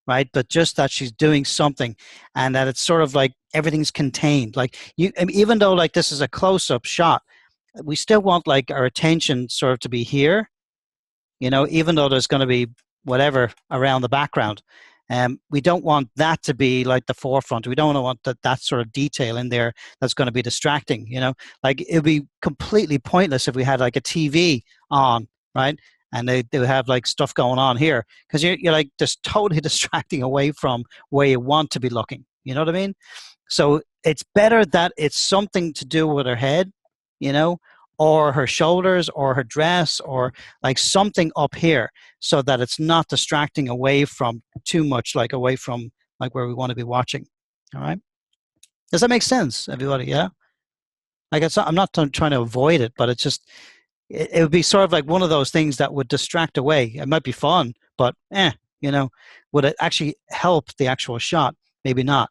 right? But just that she's doing something, and that it's sort of like everything's contained. Like I mean, even though like this is a close-up shot, we still want like our attention sort of to be here, even though there's going to be whatever around the background. We don't want that to be like the forefront. We don't want that sort of detail in there that's going to be distracting. Like it would be completely pointless if we had like a TV on, right? And they would have like stuff going on here because you're like just totally distracting away from where you want to be looking. You know what I mean? So it's better that it's something to do with her head, you know, or her shoulders or her dress or like something up here so that it's not distracting away from too much, like away from like where we want to be watching. All right. Does that make sense, everybody? Yeah. Like I'm not trying to avoid it, but it's just, it would be sort of like one of those things that would distract away. It might be fun, but would it actually help the actual shot? Maybe not.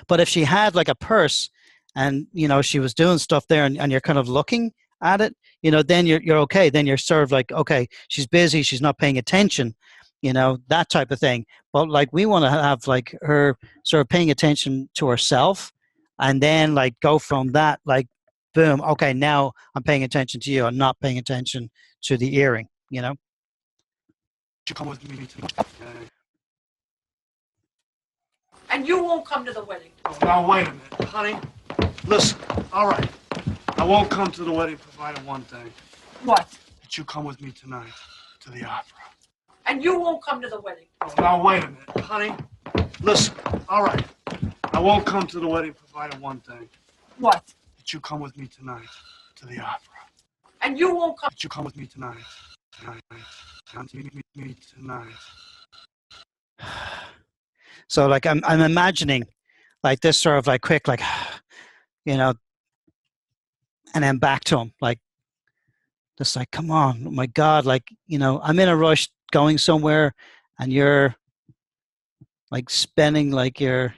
But if she had like a purse and, she was doing stuff there and you're kind of looking at it, then you're okay. Then you're sort of like, okay, she's busy, she's not paying attention, that type of thing. But like we want to have like her sort of paying attention to herself and then like go from that, like, boom, okay, now I'm paying attention to you. I'm not paying attention to the earring. You come with me tonight. And you won't come to the wedding. Oh, now wait a minute, honey. Listen, all right. I won't come to the wedding provided one thing. What? That you come with me tonight to the opera. And you won't come to the wedding. Oh, now wait a minute, honey. Listen, all right. I won't come to the wedding provided one thing. What? That you come with me tonight to the opera. And you won't come. That you come with me tonight. Come to me tonight. So like I'm imagining like this sort of like quick like and then back to him like just like, come on, oh my God, like I'm in a rush going somewhere and you're like spending like you're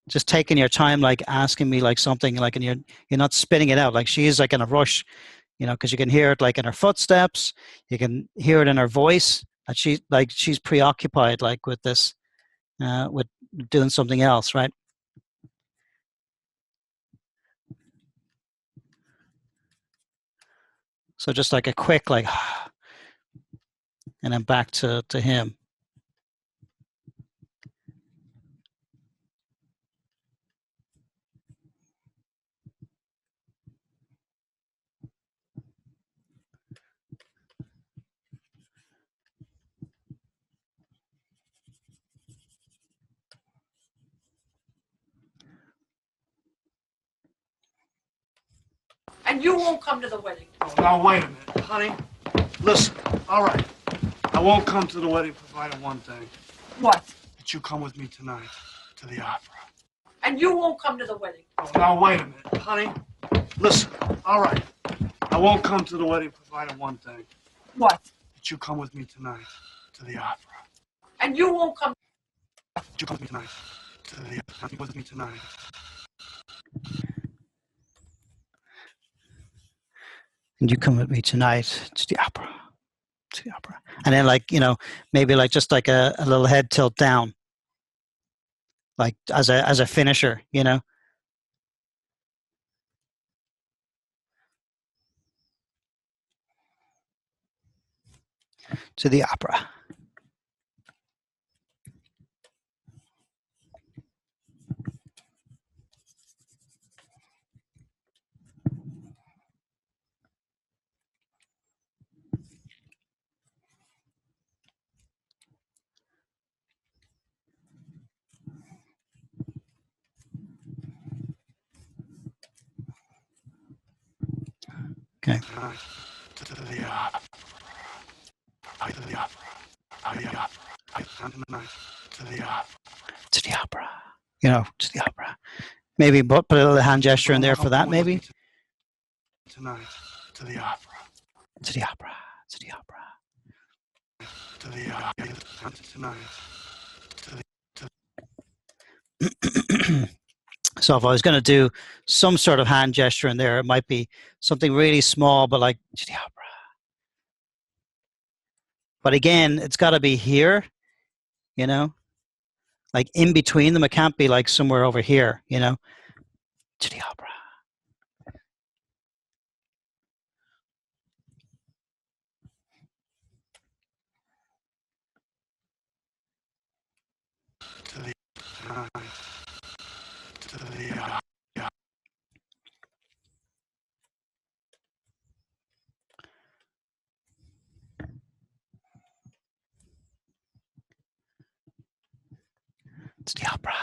just taking your time like asking me like something like and you're not spitting it out. Like she is like in a rush, because you can hear it like in her footsteps, you can hear it in her voice that she's preoccupied like with this with doing something else, right? So just like a quick like and then back to him. And you won't come to the wedding. Oh, now wait a minute, honey. Listen, all right. I won't come to the wedding provided one thing. What? That you come with me tonight to the opera. And you won't come to the wedding. Oh, now wait a minute, honey. Listen, all right. I won't come to the wedding provided one thing. What? That you come with me tonight to the opera. And you won't come. That you come with me tonight to the opera. With me tonight. And you come with me tonight to the opera. To the opera. And then, like, you know, maybe like just like a little head tilt down, like as a finisher, you know. To the opera. Okay. To the opera. To the opera. To the opera. Tonight to the opera. To the opera. You know, to the opera. Maybe put a little hand gesture in there for that, maybe. Tonight to the opera. To the opera. To the opera. To the opera. Tonight. So if I was going to do some sort of hand gesture in there, it might be something really small, but like to the opera. But again, it's got to be here, you know, like in between them. It can't be like somewhere over here, you know, to the opera. To the to the To the opera.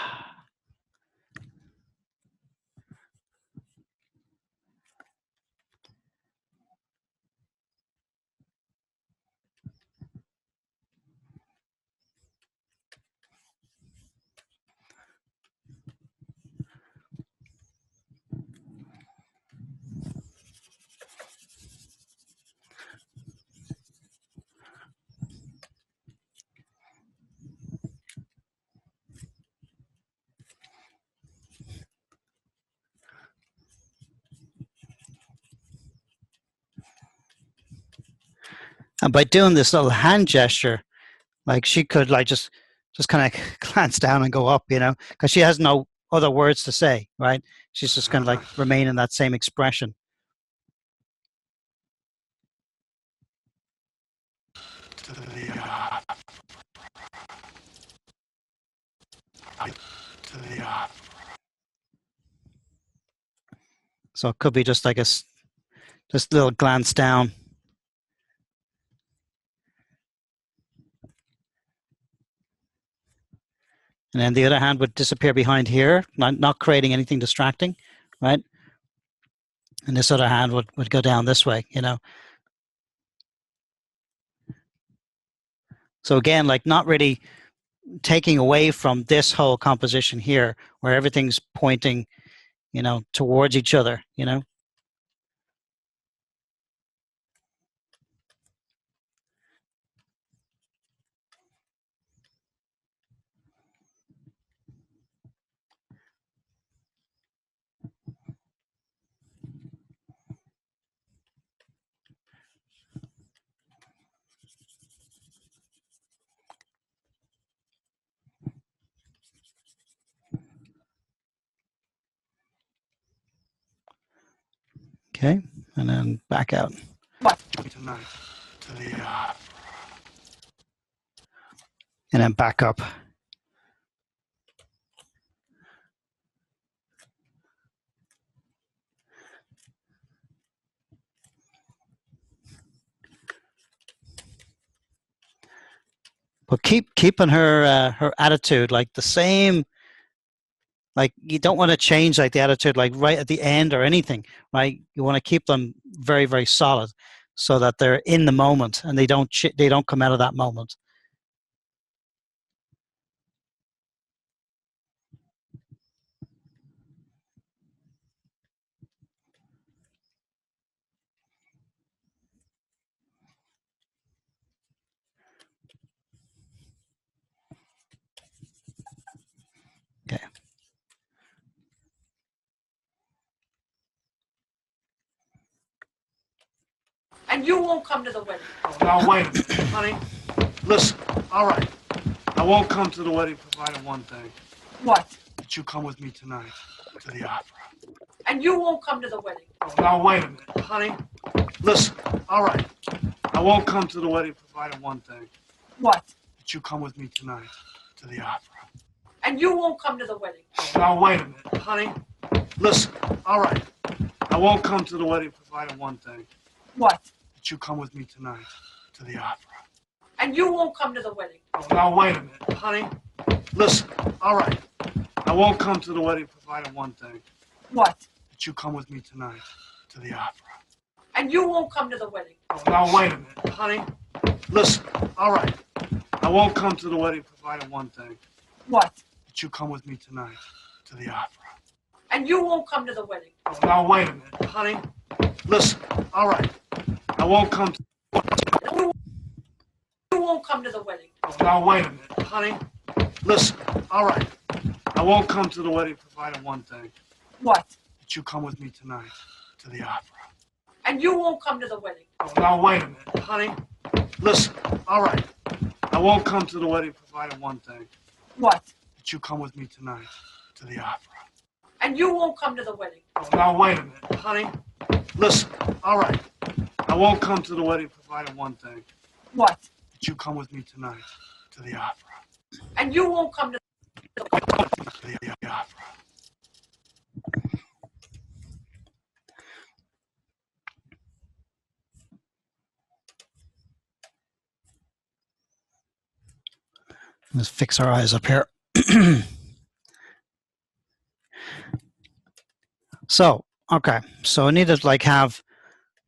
And by doing this little hand gesture, like she could like just kind of glance down and go up, you know, because she has no other words to say, right? She's just going to like remain in that same expression. To the to the So it could be just like just a little glance down. And then the other hand would disappear behind here, not creating anything distracting, right? And this other hand would go down this way, you know. So again, like not really taking away from this whole composition here, where everything's pointing, you know, towards each other, you know. Okay, and then back out. tonight to the And then back up. But keeping her her attitude like the same Like you don't want to change like the attitude like right at the end or anything, right? You want to keep them very, very solid so that they're in the moment and they don't come out of that moment. Okay. And you won't come to the wedding. Now, wait a minute, honey. Listen, all right. I won't come to the wedding provided one thing. What? That you come with me tonight to the opera. And you won't come to the wedding. Now, wait a minute, honey. Listen, all right. I won't come to the wedding provided one thing. What? That you come with me tonight to the opera. And you won't come to the wedding. Now, wait a minute, honey. Listen, all right. I won't come to the wedding provided one thing. What? That you come with me tonight to the opera. And you won't come to the wedding. Now, wait a minute, honey. Listen, all right. I won't come to the wedding provided one thing. What? That you come with me tonight to the opera. And you won't come to the wedding. Now, wait a minute, honey. Listen, all right. I won't come to the wedding provided one thing. What? That you come with me tonight to the opera. And you won't come to the wedding. Now, wait a minute, honey. Listen, all right. I won't come to... You won't come to the wedding. Now, wait a minute, honey. Listen, all right. I won't come to the wedding provided one thing. What? That you come with me tonight to the opera. And you won't come to the wedding. Now, wait a minute, honey. Listen, all right. I won't come to the wedding provided one thing. What? That you come with me tonight to the opera. And you won't come to the wedding. Now, wait a minute, honey. Listen, all right. I won't come to the wedding provided one thing. What? That you come with me tonight to the opera. And you won't come to The opera. Let's fix our eyes up here. So, okay. So I need to like have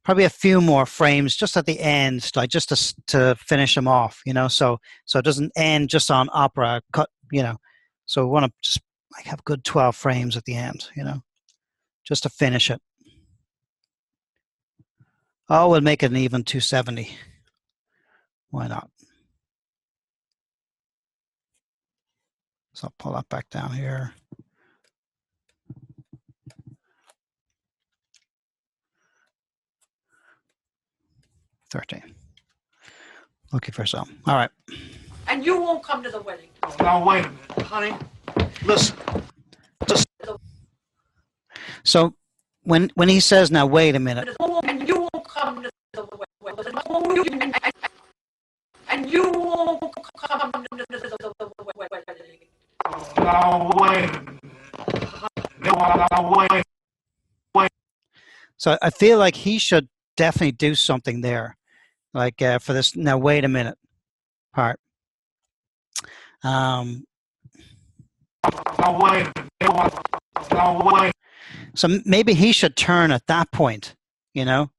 probably a few more frames just at the end, like just to finish them off, you know, so it doesn't end just on opera cut, you know. So we want to just like have good 12 frames at the end, you know, just to finish it. Oh, we'll make it an even 270. Why not? So I'll pull that back down here. $13. Looking for some. All right. And you won't come to the wedding. Now, wait a minute, honey. Listen. So when he says, now wait a minute. And you won't come to the wedding. And you won't come to the wedding. Now, wait a minute. Now, wait. So I feel like he should definitely do something there, like for this. Now wait a minute part. Now, wait a minute. Now, wait. So maybe he should turn at that point, you know.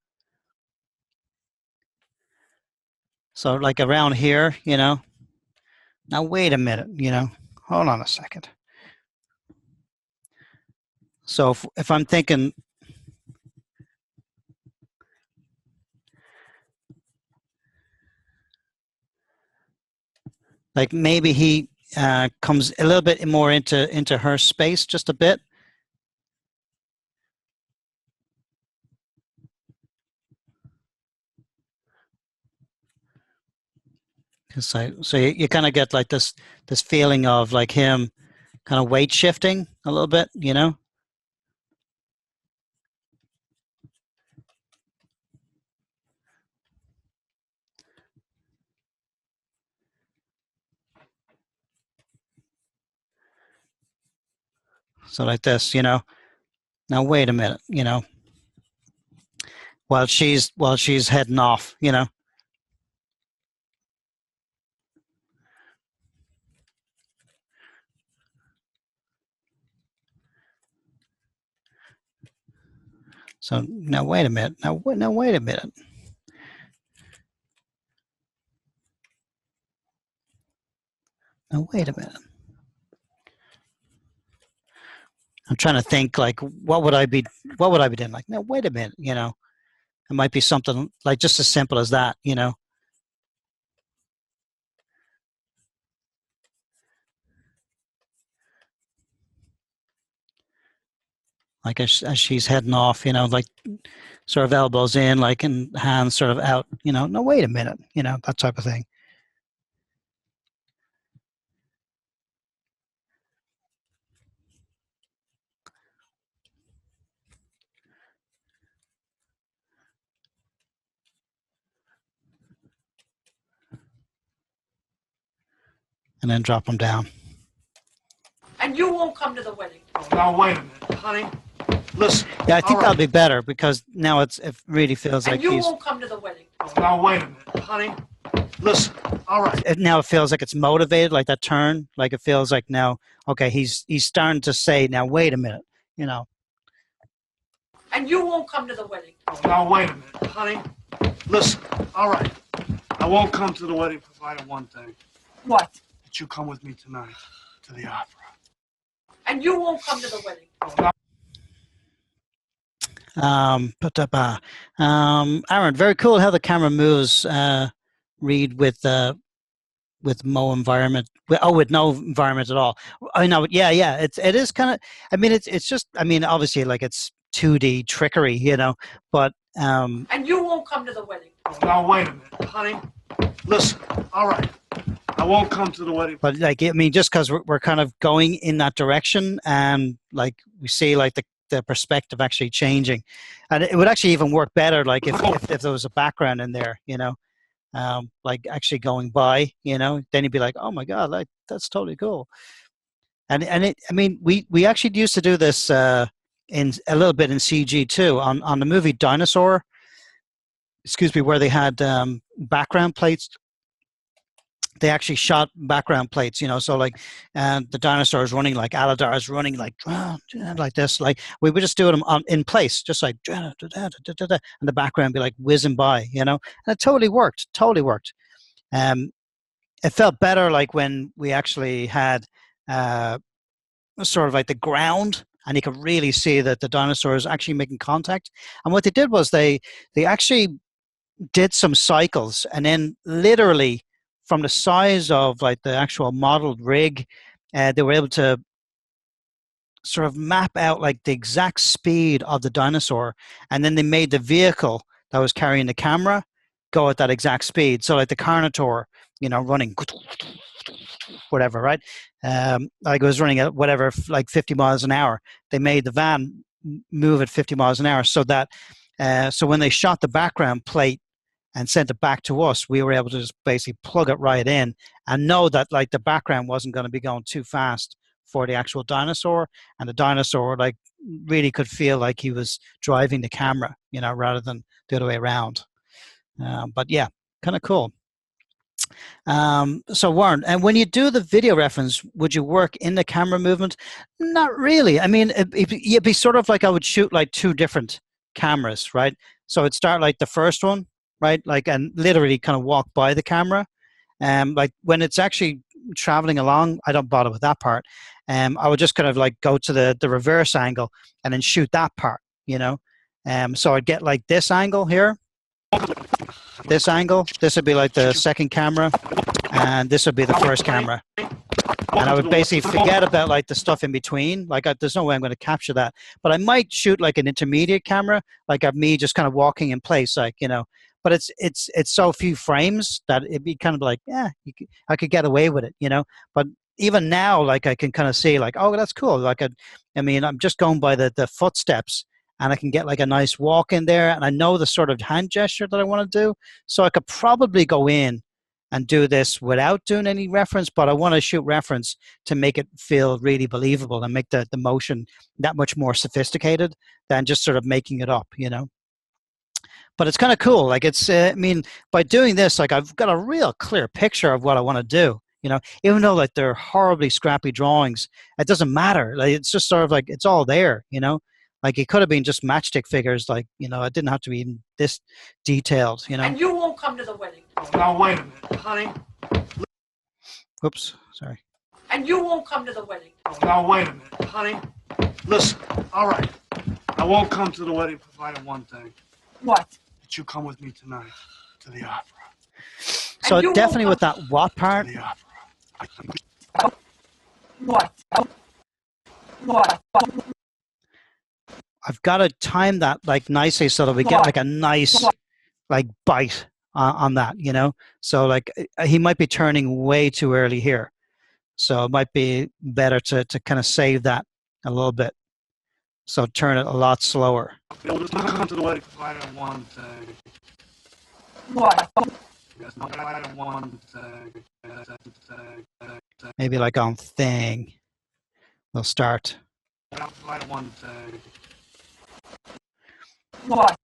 So like around here, you know. Now wait a minute, you know. Hold on a second. So if I'm thinking, like maybe he comes a little bit more into her space, just a bit. So you kind of get like this feeling of like him kind of weight shifting a little bit, you know. So like this, you know. Now wait a minute, you know. While she's heading off, you know. So now wait a minute. Now wait a minute. Now wait a minute. I'm trying to think like what would I be doing? Like, now wait a minute, you know. It might be something like just as simple as that, you know. Like as she's heading off, you know, like sort of elbows in, like, and hands sort of out, you know. No, wait a minute, you know, that type of thing. And then drop them down. And you won't come to the wedding. Oh, now wait a minute, honey. Listen. Yeah, I think that'll be better because now it really feels And like you he's. won't come to the wedding. Oh, now wait a minute, honey. Listen. All right. Now it feels like it's motivated, like that turn. Like it feels like now, okay, he's starting to say, now wait a minute, you know. And you won't come to the wedding. Oh, now wait a minute, honey. Listen. All right. I won't come to the wedding provided one thing. What? That you come with me tonight to the opera. And you won't come to the wedding. Oh, now Aaron, very cool how the camera moves. Read with no environment. With no environment at all. I know. Yeah. It is kind of. I mean, it's just. I mean, obviously, like it's 2D trickery, you know. But And you won't come to the wedding. Oh, now wait a minute, honey. Listen. All right. I won't come to the wedding. But like, I mean, just because we're kind of going in that direction, and like we see like the perspective actually changing, and it would actually even work better like if there was a background in there, you know, like actually going by, you know, then you'd be like, oh my god, like that's totally cool. And I mean, we actually used to do this in a little bit in CG too on the movie Dinosaur. Excuse me, where they had background plates. They actually shot background plates, you know, so like the dinosaurs running, like Aladar's running like this, like we would just do them in place, just like and the background be like whizzing by, you know, and it totally worked. It felt better like when we actually had sort of like the ground, and you could really see that the dinosaurs actually making contact. And what they did was they actually did some cycles, and then literally from the size of like the actual modeled rig, they were able to sort of map out like the exact speed of the dinosaur, and then they made the vehicle that was carrying the camera go at that exact speed. So like the Carnotaur, you know, running whatever, right? Like it was running at whatever, like 50 miles an hour. They made the van move at 50 miles an hour so that so when they shot the background plate and sent it back to us, we were able to just basically plug it right in and know that like the background wasn't going to be going too fast for the actual dinosaur, and the dinosaur like really could feel like he was driving the camera, you know, rather than the other way around. But yeah, kind of cool. So Warren, and when you do the video reference, would you work in the camera movement? Not really. I mean, it'd be sort of like I would shoot like two different cameras, right? So I'd start like the first one, right? Like, and literally kind of walk by the camera. Like when it's actually traveling along, I don't bother with that part. I would just kind of like go to the reverse angle and then shoot that part, you know? So I'd get like this angle here, this angle, this would be like the second camera, and this would be the first camera. And I would basically forget about like the stuff in between. Like there's no way I'm going to capture that, but I might shoot like an intermediate camera, like of me just kind of walking in place, like, you know, but it's so few frames that it'd be kind of like, yeah, I could get away with it, you know, but even now, like I can kind of see like, oh, that's cool. Like, I mean, I'm just going by the footsteps, and I can get like a nice walk in there, and I know the sort of hand gesture that I want to do. So I could probably go in and do this without doing any reference, but I want to shoot reference to make it feel really believable and make the motion that much more sophisticated than just sort of making it up, you know. But it's kind of cool. Like it's, I mean, by doing this, like I've got a real clear picture of what I want to do. You know, even though like they're horribly scrappy drawings, it doesn't matter. Like it's just sort of like it's all there. You know, Like it could have been just matchstick figures. Like, you know, it didn't have to be this detailed, you know. And you won't come to the wedding. Now wait a minute, honey. Oops, sorry. And you won't come to the wedding. Now wait a minute, honey. Listen, all right. I won't come to the wedding provided one thing. What? That you come with me tonight to the opera. So definitely with that what part. To the opera. What? What? I've got to time that like nicely so that we get like a nice like bite on that, you know. So like he might be turning way too early here, so it might be better to kind of save that a little bit. So turn it a lot slower. You'll just come to the wedding provided one thing. What? Yes, provided one thing. Maybe like on thing. We'll start. Provided one thing. What?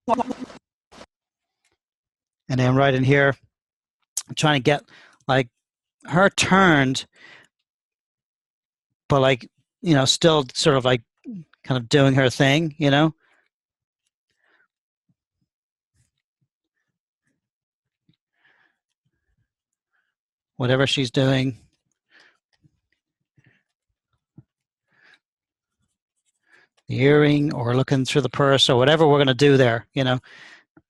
And then right in here, I'm trying to get like her turned, but like, you know, still sort of like kind of doing her thing, you know. Whatever she's doing. The earring or looking through the purse or whatever we're going to do there, you know.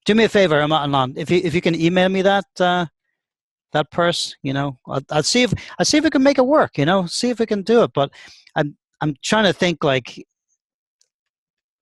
Do me a favor, Aman, if you can email me that that purse, you know, I'll see if we can make it work, you know, see if we can do it. But I'm trying to think like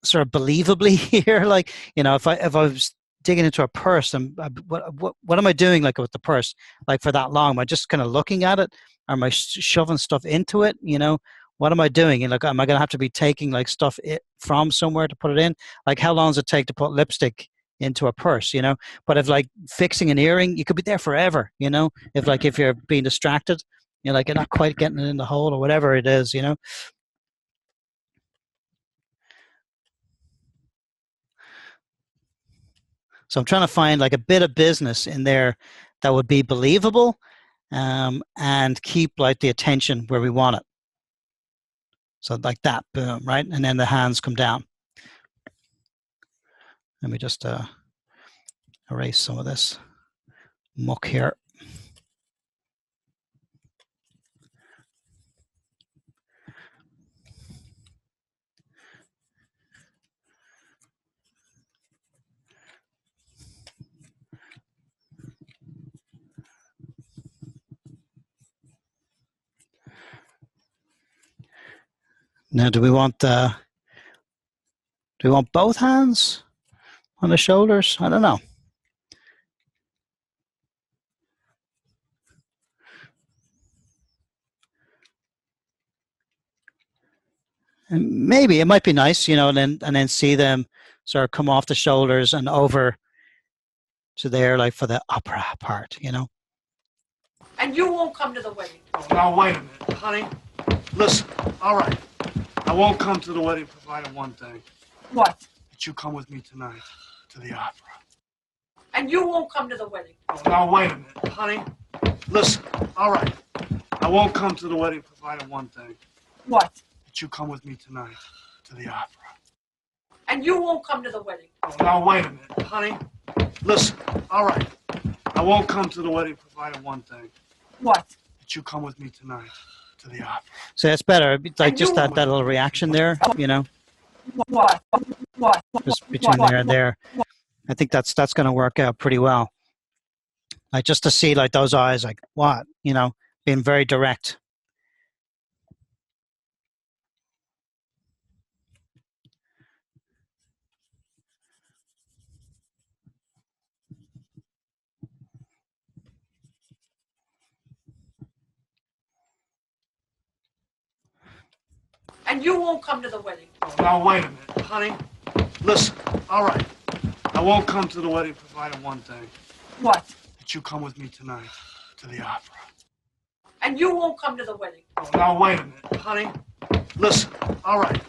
sort of believably here, like, you know, if I was digging into a purse, and what am I doing like with the purse like for that long? Am I just kind of looking at it? Or am I shoving stuff into it? You know, what am I doing? And like, am I going to have to be taking like stuff from somewhere to put it in? Like, how long does it take to put lipstick into a purse, you know? But if like fixing an earring, you could be there forever, you know? If you're being distracted, you're like, you're not quite getting it in the hole or whatever it is, you know? So I'm trying to find like a bit of business in there that would be believable, and keep like the attention where we want it. So like that, boom, right? And then the hands come down. Let me just erase some of this muck here. Now, do we want both hands on the shoulders? I don't know. And maybe it might be nice, you know, and then see them sort of come off the shoulders and over to there, like for the opera part, you know. And you won't come to the wedding. Now wait a minute, honey. Listen, all right. I won't come to the wedding provided one thing. What? That you come with me tonight to the opera. And you won't come to the wedding. Now wait a minute, honey. Listen, all right. I won't come to the wedding provided one thing. What? That you come with me tonight to the opera. And you won't come to the wedding. Now wait a minute, honey. Listen, all right. I won't come to the wedding provided one thing. What? That you come with me tonight to the opera. So that's better. It's like just that little reaction there, you know. What? Just between there and there. I think that's going to work out pretty well. Like just to see like those eyes, like what, you know, being very direct. And you won't come to the wedding. Now wait a minute, honey. Listen, all right. I won't come to the wedding provided one thing. What? That you come with me tonight to the opera. And you won't come to the wedding. Now wait a minute, honey. Listen, all right.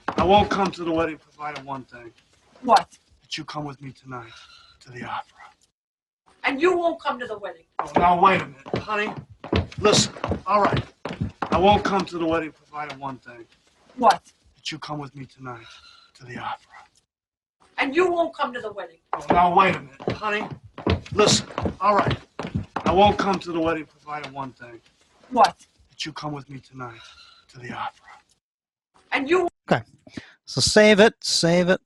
I won't come to the wedding provided one thing. What? That you come with me tonight to the opera. And you won't come to the wedding. Now wait a minute, honey. Listen, all right. I won't come to the wedding provided one thing. What? That you come with me tonight to the opera. And you won't come to the wedding. Oh, now wait a minute, honey. Listen, all right. I won't come to the wedding provided one thing. What? That you come with me tonight to the opera. And you. Okay. So save it. Save it.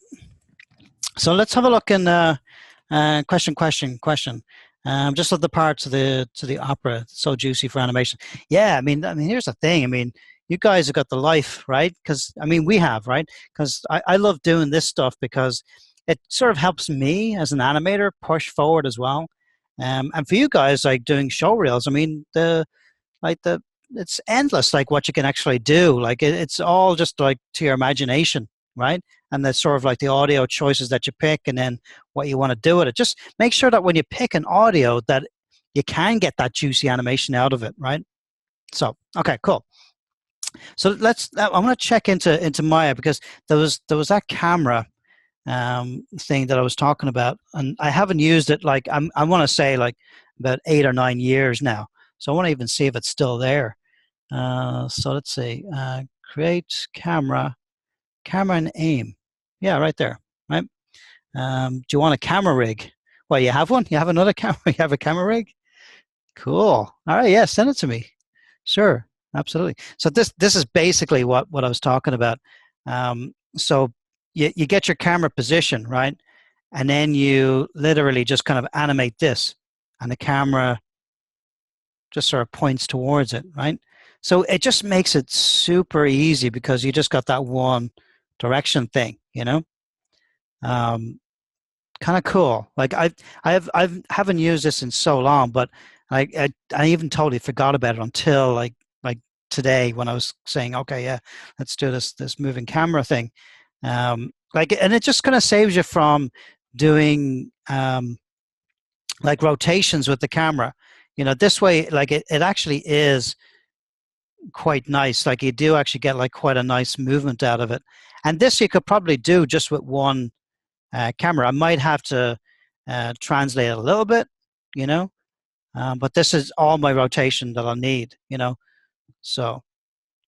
So let's have a look in question. Just of the part to the opera. It's so juicy for animation. Yeah, I mean, here's the thing. I mean, you guys have got the life, right? Because I mean, we have, right? Because I love doing this stuff because it sort of helps me as an animator push forward as well. And for you guys, like doing show reels, I mean, it's endless, like what you can actually do. Like it's all just like to your imagination, right? And that's sort of like the audio choices that you pick and then what you want to do with it. Just make sure that when you pick an audio that you can get that juicy animation out of it, right? So, okay, cool. So I'm going to check into Maya because there was that camera thing that I was talking about, and I haven't used it like I want to say like about 8 or 9 years now. So I want to even see if it's still there. So let's see, create camera and aim. Yeah, right there, right? Do you want a camera rig? Well, you have one? You have another camera? You have a camera rig? Cool. All right, yeah, send it to me. Sure, absolutely. So this is basically what I was talking about. So you get your camera position, right? And then you literally just kind of animate this, and the camera just sort of points towards it, right? So it just makes it super easy because you just got that one direction thing, you know? Kind of cool. Like I haven't used this in so long, but I even totally forgot about it until like today when I was saying, okay, yeah, let's do this moving camera thing. Like, and it just kind of saves you from doing like rotations with the camera. You know, this way, like it actually is quite nice. Like you do actually get like quite a nice movement out of it. And this you could probably do just with one camera. I might have to translate it a little bit, you know, but this is all my rotation that I'll need, you know, so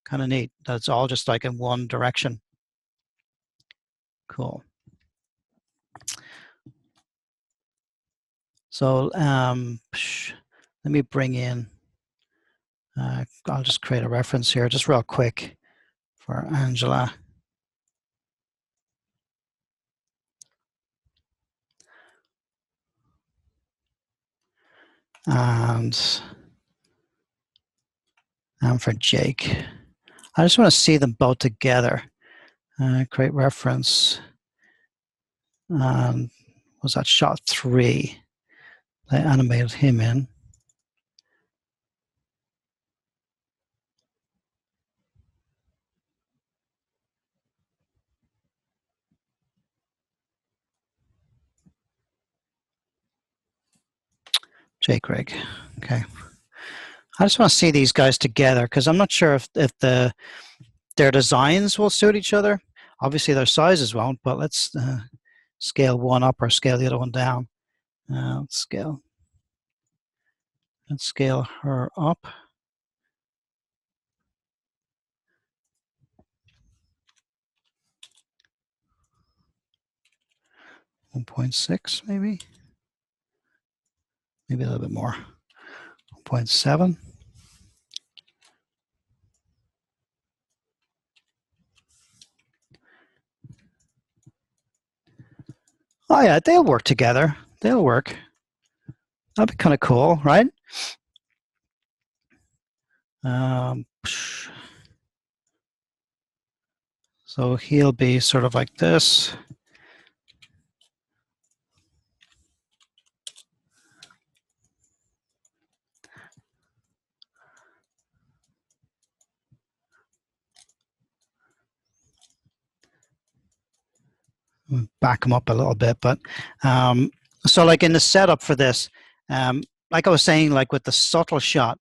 kind of neat. That's all just like in one direction. Cool. So let me bring in, I'll just create a reference here just real quick for Angela. And for Jake. I just want to see them both together. Create reference. Was that shot 3? I animated him in. Jake Rig. Okay. I just want to see these guys together because I'm not sure if their designs will suit each other. Obviously their sizes won't, but let's scale one up or scale the other one down. Let's scale her up. 1.6 maybe a little bit more. 1.7. Oh yeah, they'll work together. They'll work. That'd be kind of cool, right? So he'll be sort of like this. Back them up a little bit, but so like in the setup for this, like I was saying, like with the subtle shot,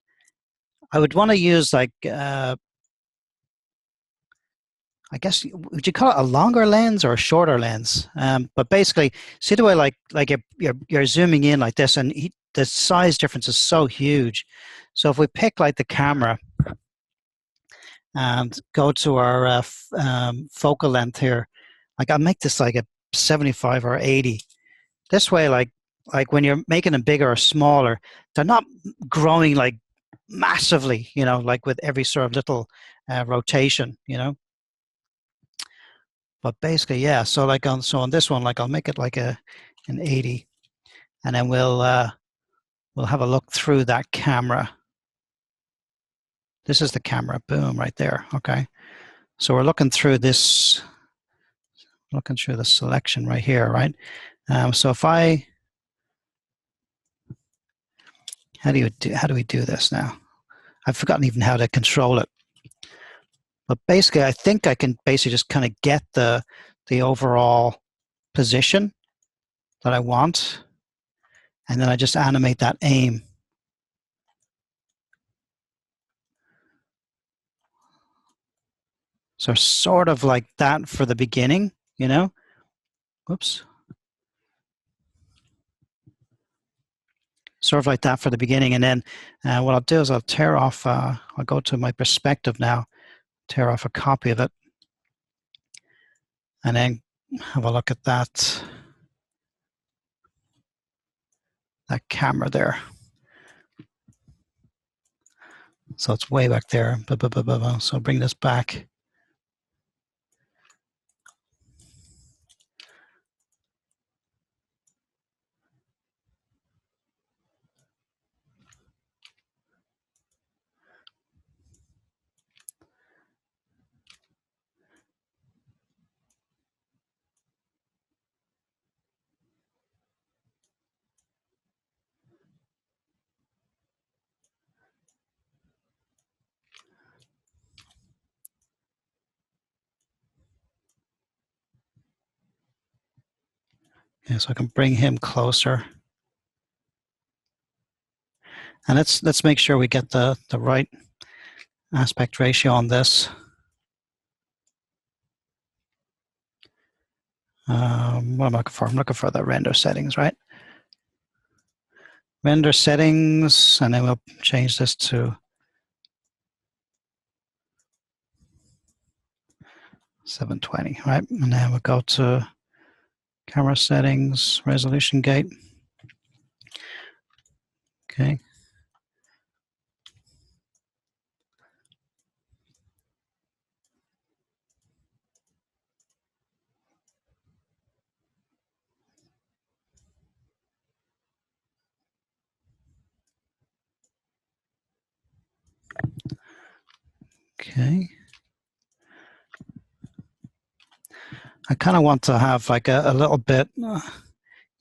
I would want to use like I guess would you call it a longer lens or a shorter lens? But basically, see the way like you're zooming in like this, and the size difference is so huge. So if we pick like the camera and go to our focal length here, Like I'll make this like a 75 or 80. This way, like when you're making them bigger or smaller, they're not growing like massively, you know, like with every sort of little rotation, you know. But basically, yeah. So like on this one, like I'll make it like an 80, and then we'll have a look through that camera. This is the camera, boom, right there. Okay, so we're looking through this, looking through the selection right here, right? So if I, how do we do this now? I've forgotten even how to control it. But basically, I think I can basically just kind of get the overall position that I want, and then I just animate that aim. So sort of like that for the beginning, you know? Whoops. Sort of like that for the beginning, and then what I'll do is I'll tear off, I'll go to my perspective now, tear off a copy of it, and then have a look at that camera there. So it's way back there. So bring this back. Yeah, so I can bring him closer. And let's make sure we get the right aspect ratio on this. What am I looking for? I'm looking for the render settings, right? Render settings, and then we'll change this to 720, right? And then we'll go to camera settings, resolution gate. Okay. Okay. I kind of want to have like a little bit,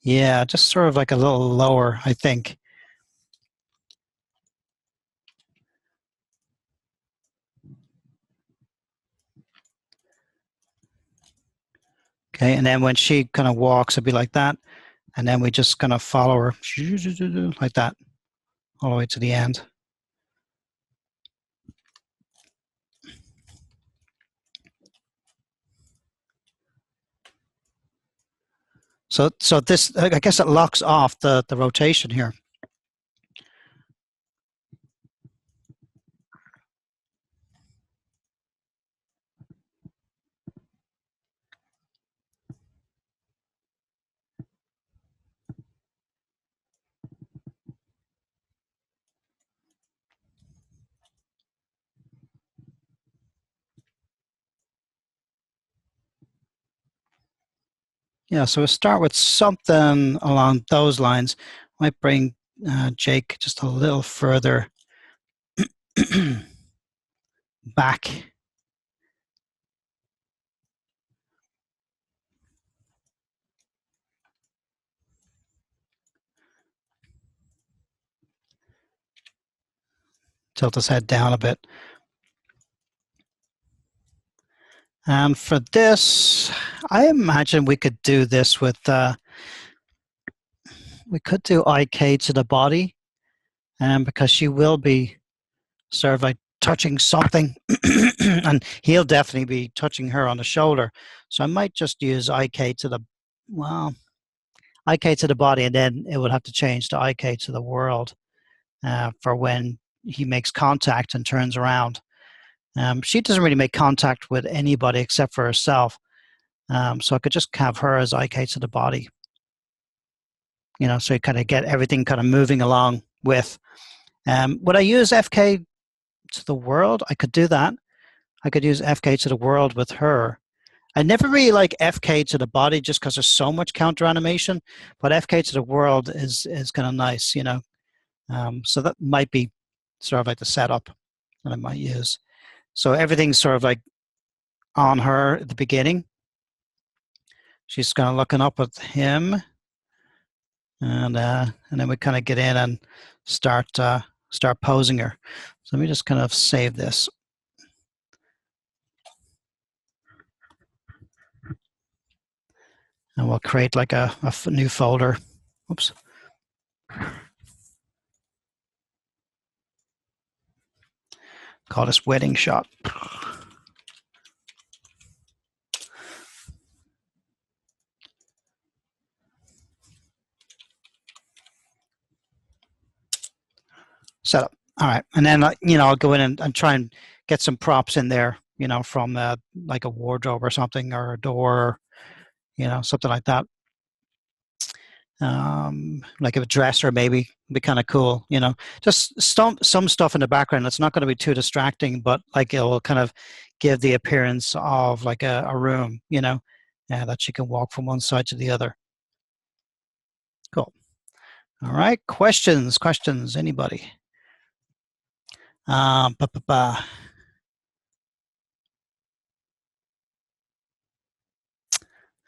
yeah, just sort of like a little lower, I think. Okay, and then when she kind of walks, it'll be like that. And then we just kind of follow her like that all the way to the end. So this, I guess it locks off the rotation here. Yeah, so we'll start with something along those lines. Might bring Jake just a little further back. Tilt his head down a bit. And for this, I imagine we could do this with, we could do IK to the body, because she will be sort of like touching something, and he'll definitely be touching her on the shoulder. So I might just use IK to the, well, IK to the body, and then it would have to change to IK to the world for when he makes contact and turns around. She doesn't really make contact with anybody except for herself. So I could just have her as IK to the body, so you kind of get everything kind of moving along with. Would I use FK to the world? I could do that. I could use FK to the world with her. I never really like FK to the body just because there's so much counter animation, but FK to the world is kind of nice, so that might be sort of like the setup that I might use. So everything's sort of like on her at the beginning. She's kind of looking up at him, and then we kind of get in and start posing her. So let me just kind of save this. And we'll create like a new folder. Oops. Call this wedding shot. Setup. All right. And then, I'll go in and try and get some props in there, from like a wardrobe or something, or a door, something like that. Like a dresser maybe would be kind of cool, just some stuff in the background. It's not going to be too distracting, but like it will kind of give the appearance of like a room, that she can walk from one side to the other. Cool. All right. Questions, anybody? I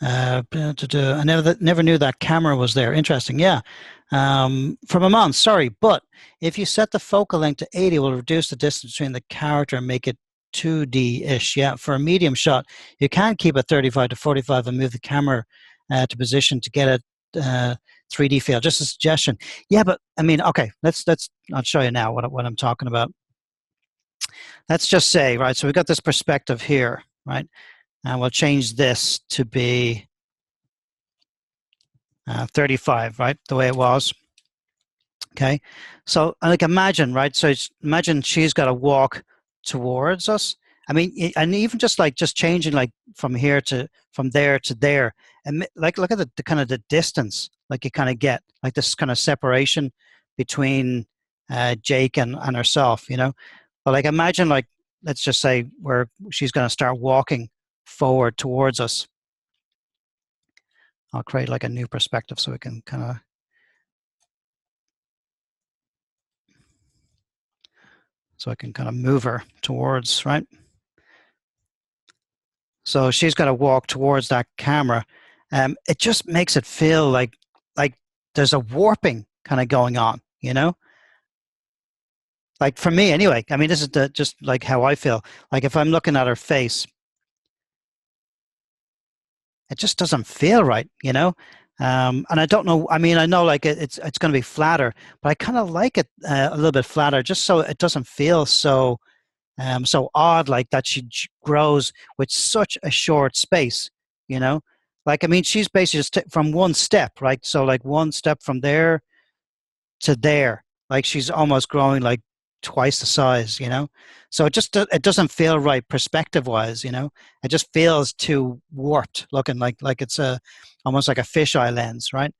never knew that camera was there. Interesting. Yeah. From Aman, sorry, but if you set the focal length to 80, it will reduce the distance between the character and make it 2D-ish. Yeah. For a medium shot, you can keep it 35 to 45 and move the camera to position to get it 3D feel. Just a suggestion. Yeah, but I mean, okay, I'll show you now what I'm talking about. Let's just say, right, so we've got this perspective here, right? And we'll change this to be 35, right, the way it was. Okay, so like imagine, right? So imagine she's got to walk towards us. I mean, and even just changing like from there to there, and like look at the kind of the distance, like you kind of get like this kind of separation between Jake and herself, But like imagine like let's just say where she's going to start walking forward towards us. I'll create like a new perspective so we can kind of. So I can kind of move her towards, right? So she's got to walk towards that camera. It just makes it feel like there's a warping kind of going on, Like for me anyway, I mean, this is just like how I feel. Like if I'm looking at her face, it just doesn't feel right, And I don't know. I mean, I know like it's going to be flatter, but I kind of like it a little bit flatter, just so it doesn't feel so odd, like that she grows with such a short space, Like I mean, she's basically just from one step, right? So like one step from there to there, like she's almost growing like twice the size, So it doesn't feel right perspective wise, It just feels too warped looking, like it's almost like a fisheye lens, right?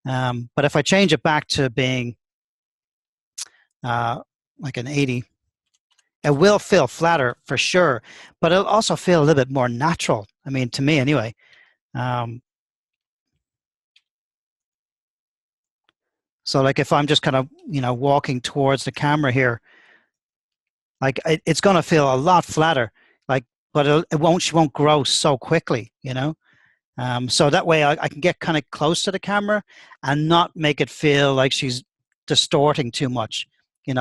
But if I change it back to being like an 80, it will feel flatter for sure, but it'll also feel a little bit more natural. I mean, to me anyway. So like if I'm just kind of, walking towards the camera here, like it's going to feel a lot flatter, like, but she won't grow so quickly, So that way I can get kind of close to the camera and not make it feel like she's distorting too much,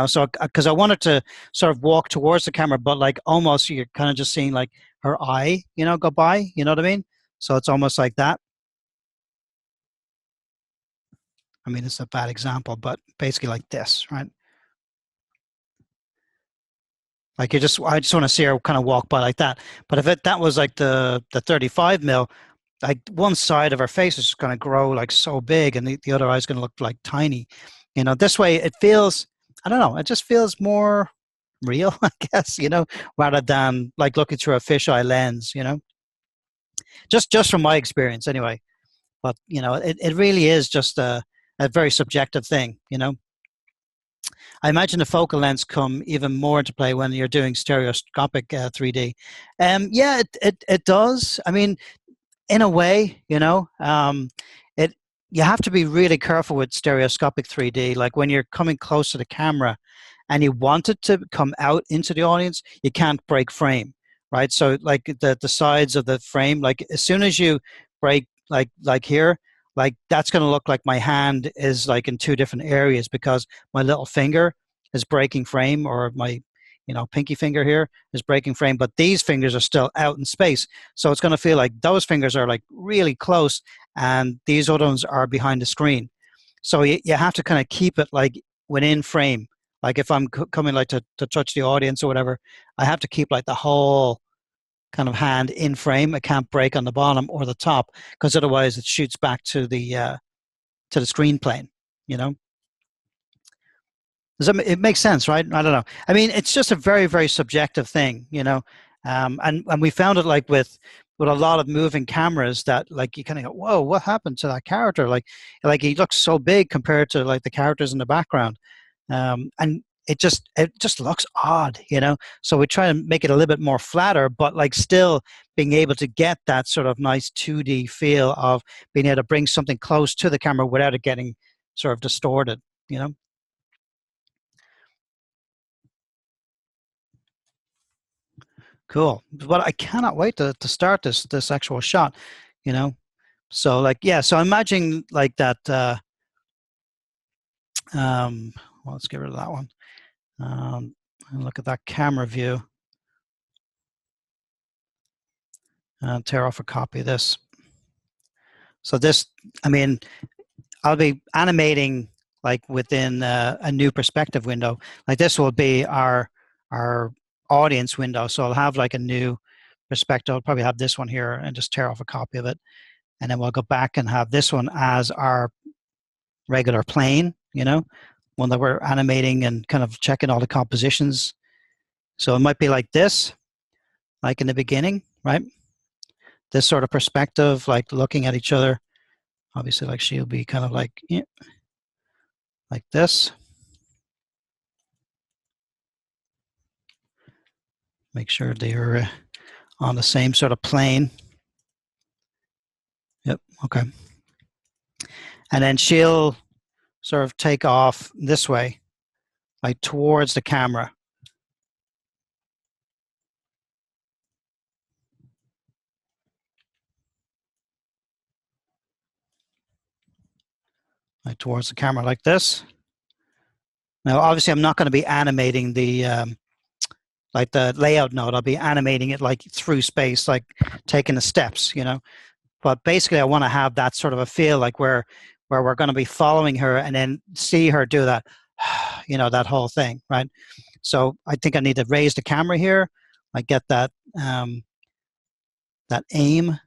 So because I wanted to sort of walk towards the camera, but like almost you're kind of just seeing like her eye, go by, you know what I mean? So it's almost like that. I mean, it's a bad example, but basically like this, right? Like I just want to see her kind of walk by like that. But if that was like the 35 mil, like one side of her face is just going to grow like so big, and the other eye is going to look like tiny. This way it feels. I don't know. It just feels more real, I guess. Rather than like looking through a fisheye lens. just from my experience anyway. But you know, it really is just a very subjective thing. You know, I imagine the focal lengths come even more into play when you're doing stereoscopic 3D. Yeah, it does. I mean, in a way, you know, it you have to be really careful with stereoscopic 3D. Like when you're coming close to the camera and you want it to come out into the audience, you can't break frame, right? So like the sides of the frame, like as soon as you break like here, like that's going to look like my hand is like in two different areas because my little finger is breaking frame, or my pinky finger here is breaking frame, but these fingers are still out in space. So it's going to feel like those fingers are like really close and these other ones are behind the screen. So you have to kind of keep it like within frame. Like if I'm coming like to touch the audience or whatever, I have to keep like the whole kind of hand in frame. It can't break on the bottom or the top because otherwise it shoots back to the screen plane, you know? It makes sense, right? I don't know. I mean, it's just a very, very subjective thing, you know. And we found it like with a lot of moving cameras that like you kind of go, whoa, what happened to that character? Like he looks so big compared to like the characters in the background, and it just looks odd, you know. So we try and make it a little bit more flatter, but like still being able to get that sort of nice 2D feel of being able to bring something close to the camera without it getting sort of distorted, you know. Cool. But I cannot wait to start this actual shot, you know. So like yeah, so imagine like that um well, let's get rid of that one. And look at that camera view and tear off a copy of this. So this, I mean, I'll be animating like within a new perspective window. Like this will be our audience window. So I'll have like a new perspective. I'll probably have this one here and just tear off a copy of it. And then we'll go back and have this one as our regular plane, you know, one that we're animating and kind of checking all the compositions. So it might be like this, like in the beginning, right? This sort of perspective, like looking at each other. Obviously, like she'll be kind of like, yeah, like this. Make sure they're on the same sort of plane. Yep, okay. And then she'll sort of take off this way, like towards the camera. Like towards the camera like this. Now, obviously, I'm not going to be animating the like the layout node. I'll be animating it like through space, like taking the steps, you know. But basically, I want to have that sort of a feel like where we're going to be following her and then see her do that, you know, that whole thing, right? So I think I need to raise the camera here. I get that that aim,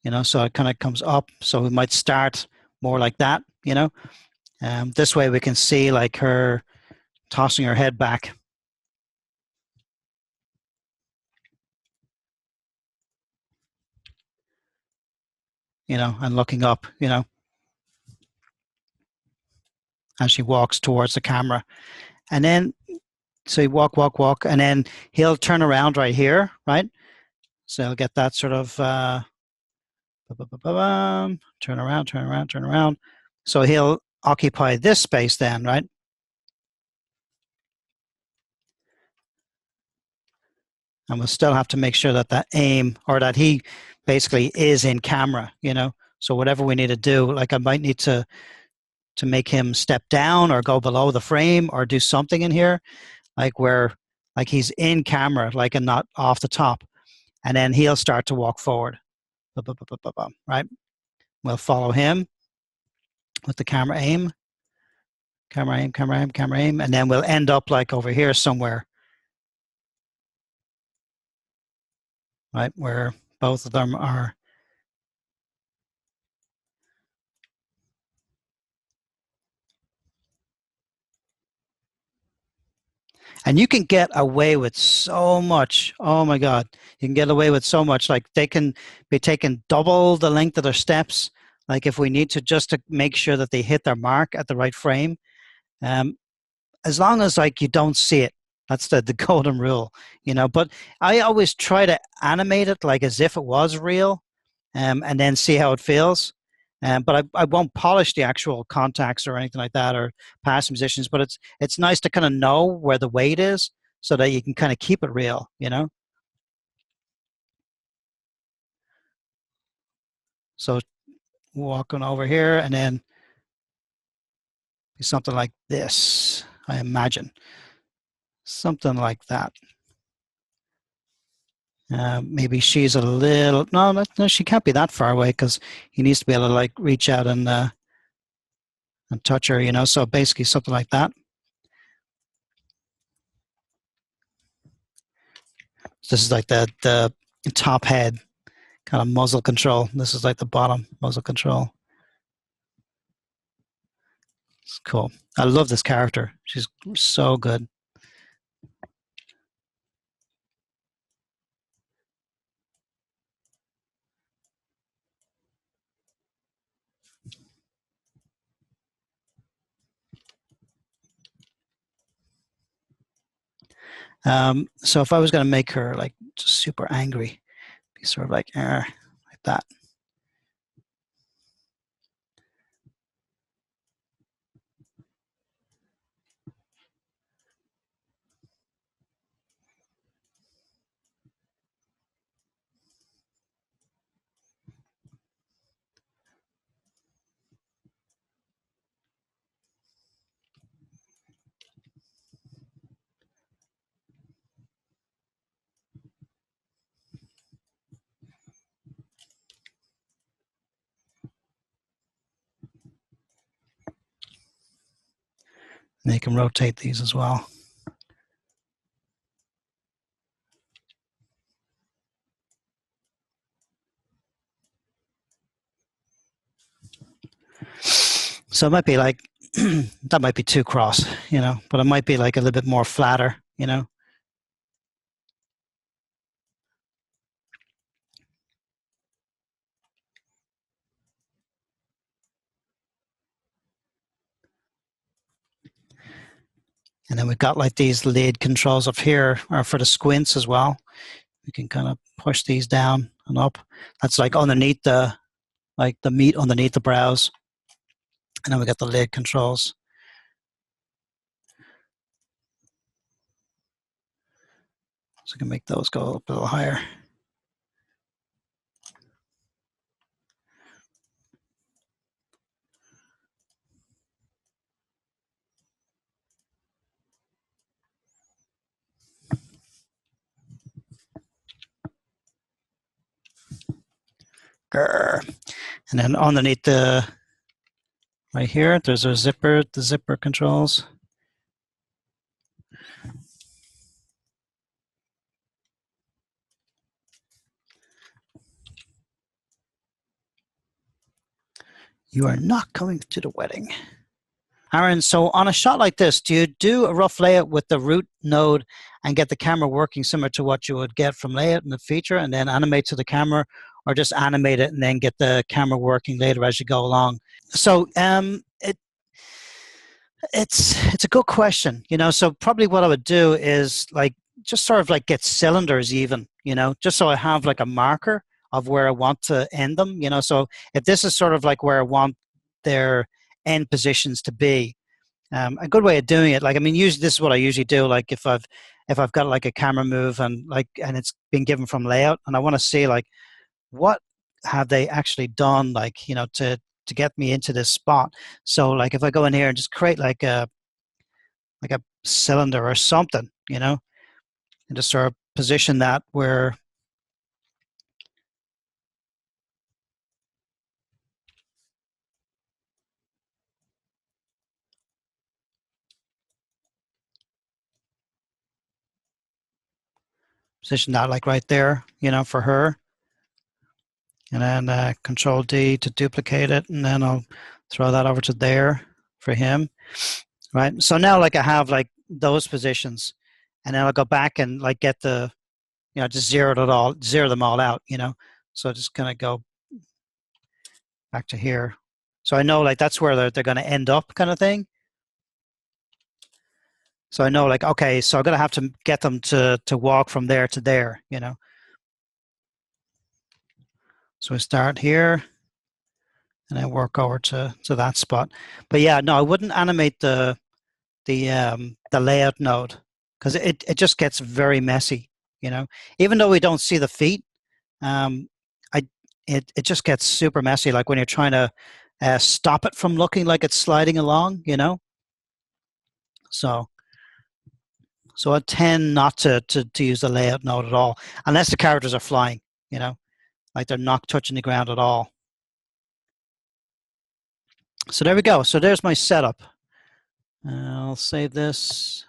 you know, so it kind of comes up. So we might start more like that, you know. This way we can see like her tossing her head back. You know, and looking up, you know, as she walks towards the camera. And then, so you walk, walk, walk, and then he'll turn around right here, right? So he'll get that sort of turn around, turn around, turn around. So he'll occupy this space then, right? And we'll still have to make sure that that aim, or that he basically is in camera, you know. So whatever we need to do, like I might need to make him step down or go below the frame or do something in here, like where like he's in camera, like and not off the top, and then he'll start to walk forward, right? We'll follow him with the camera aim, camera aim, camera aim, camera aim, and then we'll end up like over here somewhere, right, where both of them are. And you can get away with so much. Oh my God. You can get away with so much. Like they can be taking double the length of their steps. Like if we need to, just to make sure that they hit their mark at the right frame. Um, as long as like you don't see it. That's the golden rule, but I always try to animate it like as if it was real, and then see how it feels. But I won't polish the actual contacts or anything like that or past musicians, but it's nice to kind of know where the weight is so that you can kind of keep it real. So walking over here and then something like this, I imagine. Something like that. Maybe she's a little, no, she can't be that far away because he needs to be able to like reach out and touch her, so basically something like that. This is like the top head kind of muzzle control. This is like the bottom muzzle control. It's cool. I love this character. She's so good. So if I was going to make her like just super angry, be sort of like that. And you can rotate these as well. So it might be like, that might be too cross, but it might be like a little bit more flatter, And then we've got like these lid controls up here are for the squints as well. We can kind of push these down and up. That's like underneath the meat underneath the brows. And then we got the lid controls. So we can make those go up a little higher. Grr. And then underneath right here, there's a zipper, the zipper controls. You are not coming to the wedding. Aaron, so on a shot like this, do you do a rough layout with the root node and get the camera working similar to what you would get from layout in the feature and then animate to the camera, or just animate it and then get the camera working later as you go along? So it's a good question, so probably what I would do is like just sort of like get cylinders even, just so I have like a marker of where I want to end them, so if this is sort of like where I want their end positions to be, a good way of doing it, like, I mean, usually this is what I usually do, like if I've got like a camera move and it's been given from layout and I want to see like what have they actually done, like, to get me into this spot. So like if I go in here and just create like a cylinder or something, and just sort of position that where position that like right there, for her. And then Control D to duplicate it, and then I'll throw that over to there for him. Right. So now like I have like those positions. and then I'll go back and like get the, just zero them all out, So just gonna go back to here. So I know like that's where they're gonna end up kind of thing. So I know like, okay, so I'm gonna have to get them to walk from there to there, So I start here and I work over to that spot. But yeah, no, I wouldn't animate the layout node because it just gets very messy, Even though we don't see the feet, um, it just gets super messy. Like when you're trying to stop it from looking like it's sliding along, So I tend not to use the layout node at all, unless the characters are flying, like they're not touching the ground at all. So there we go. So there's my setup. I'll save this.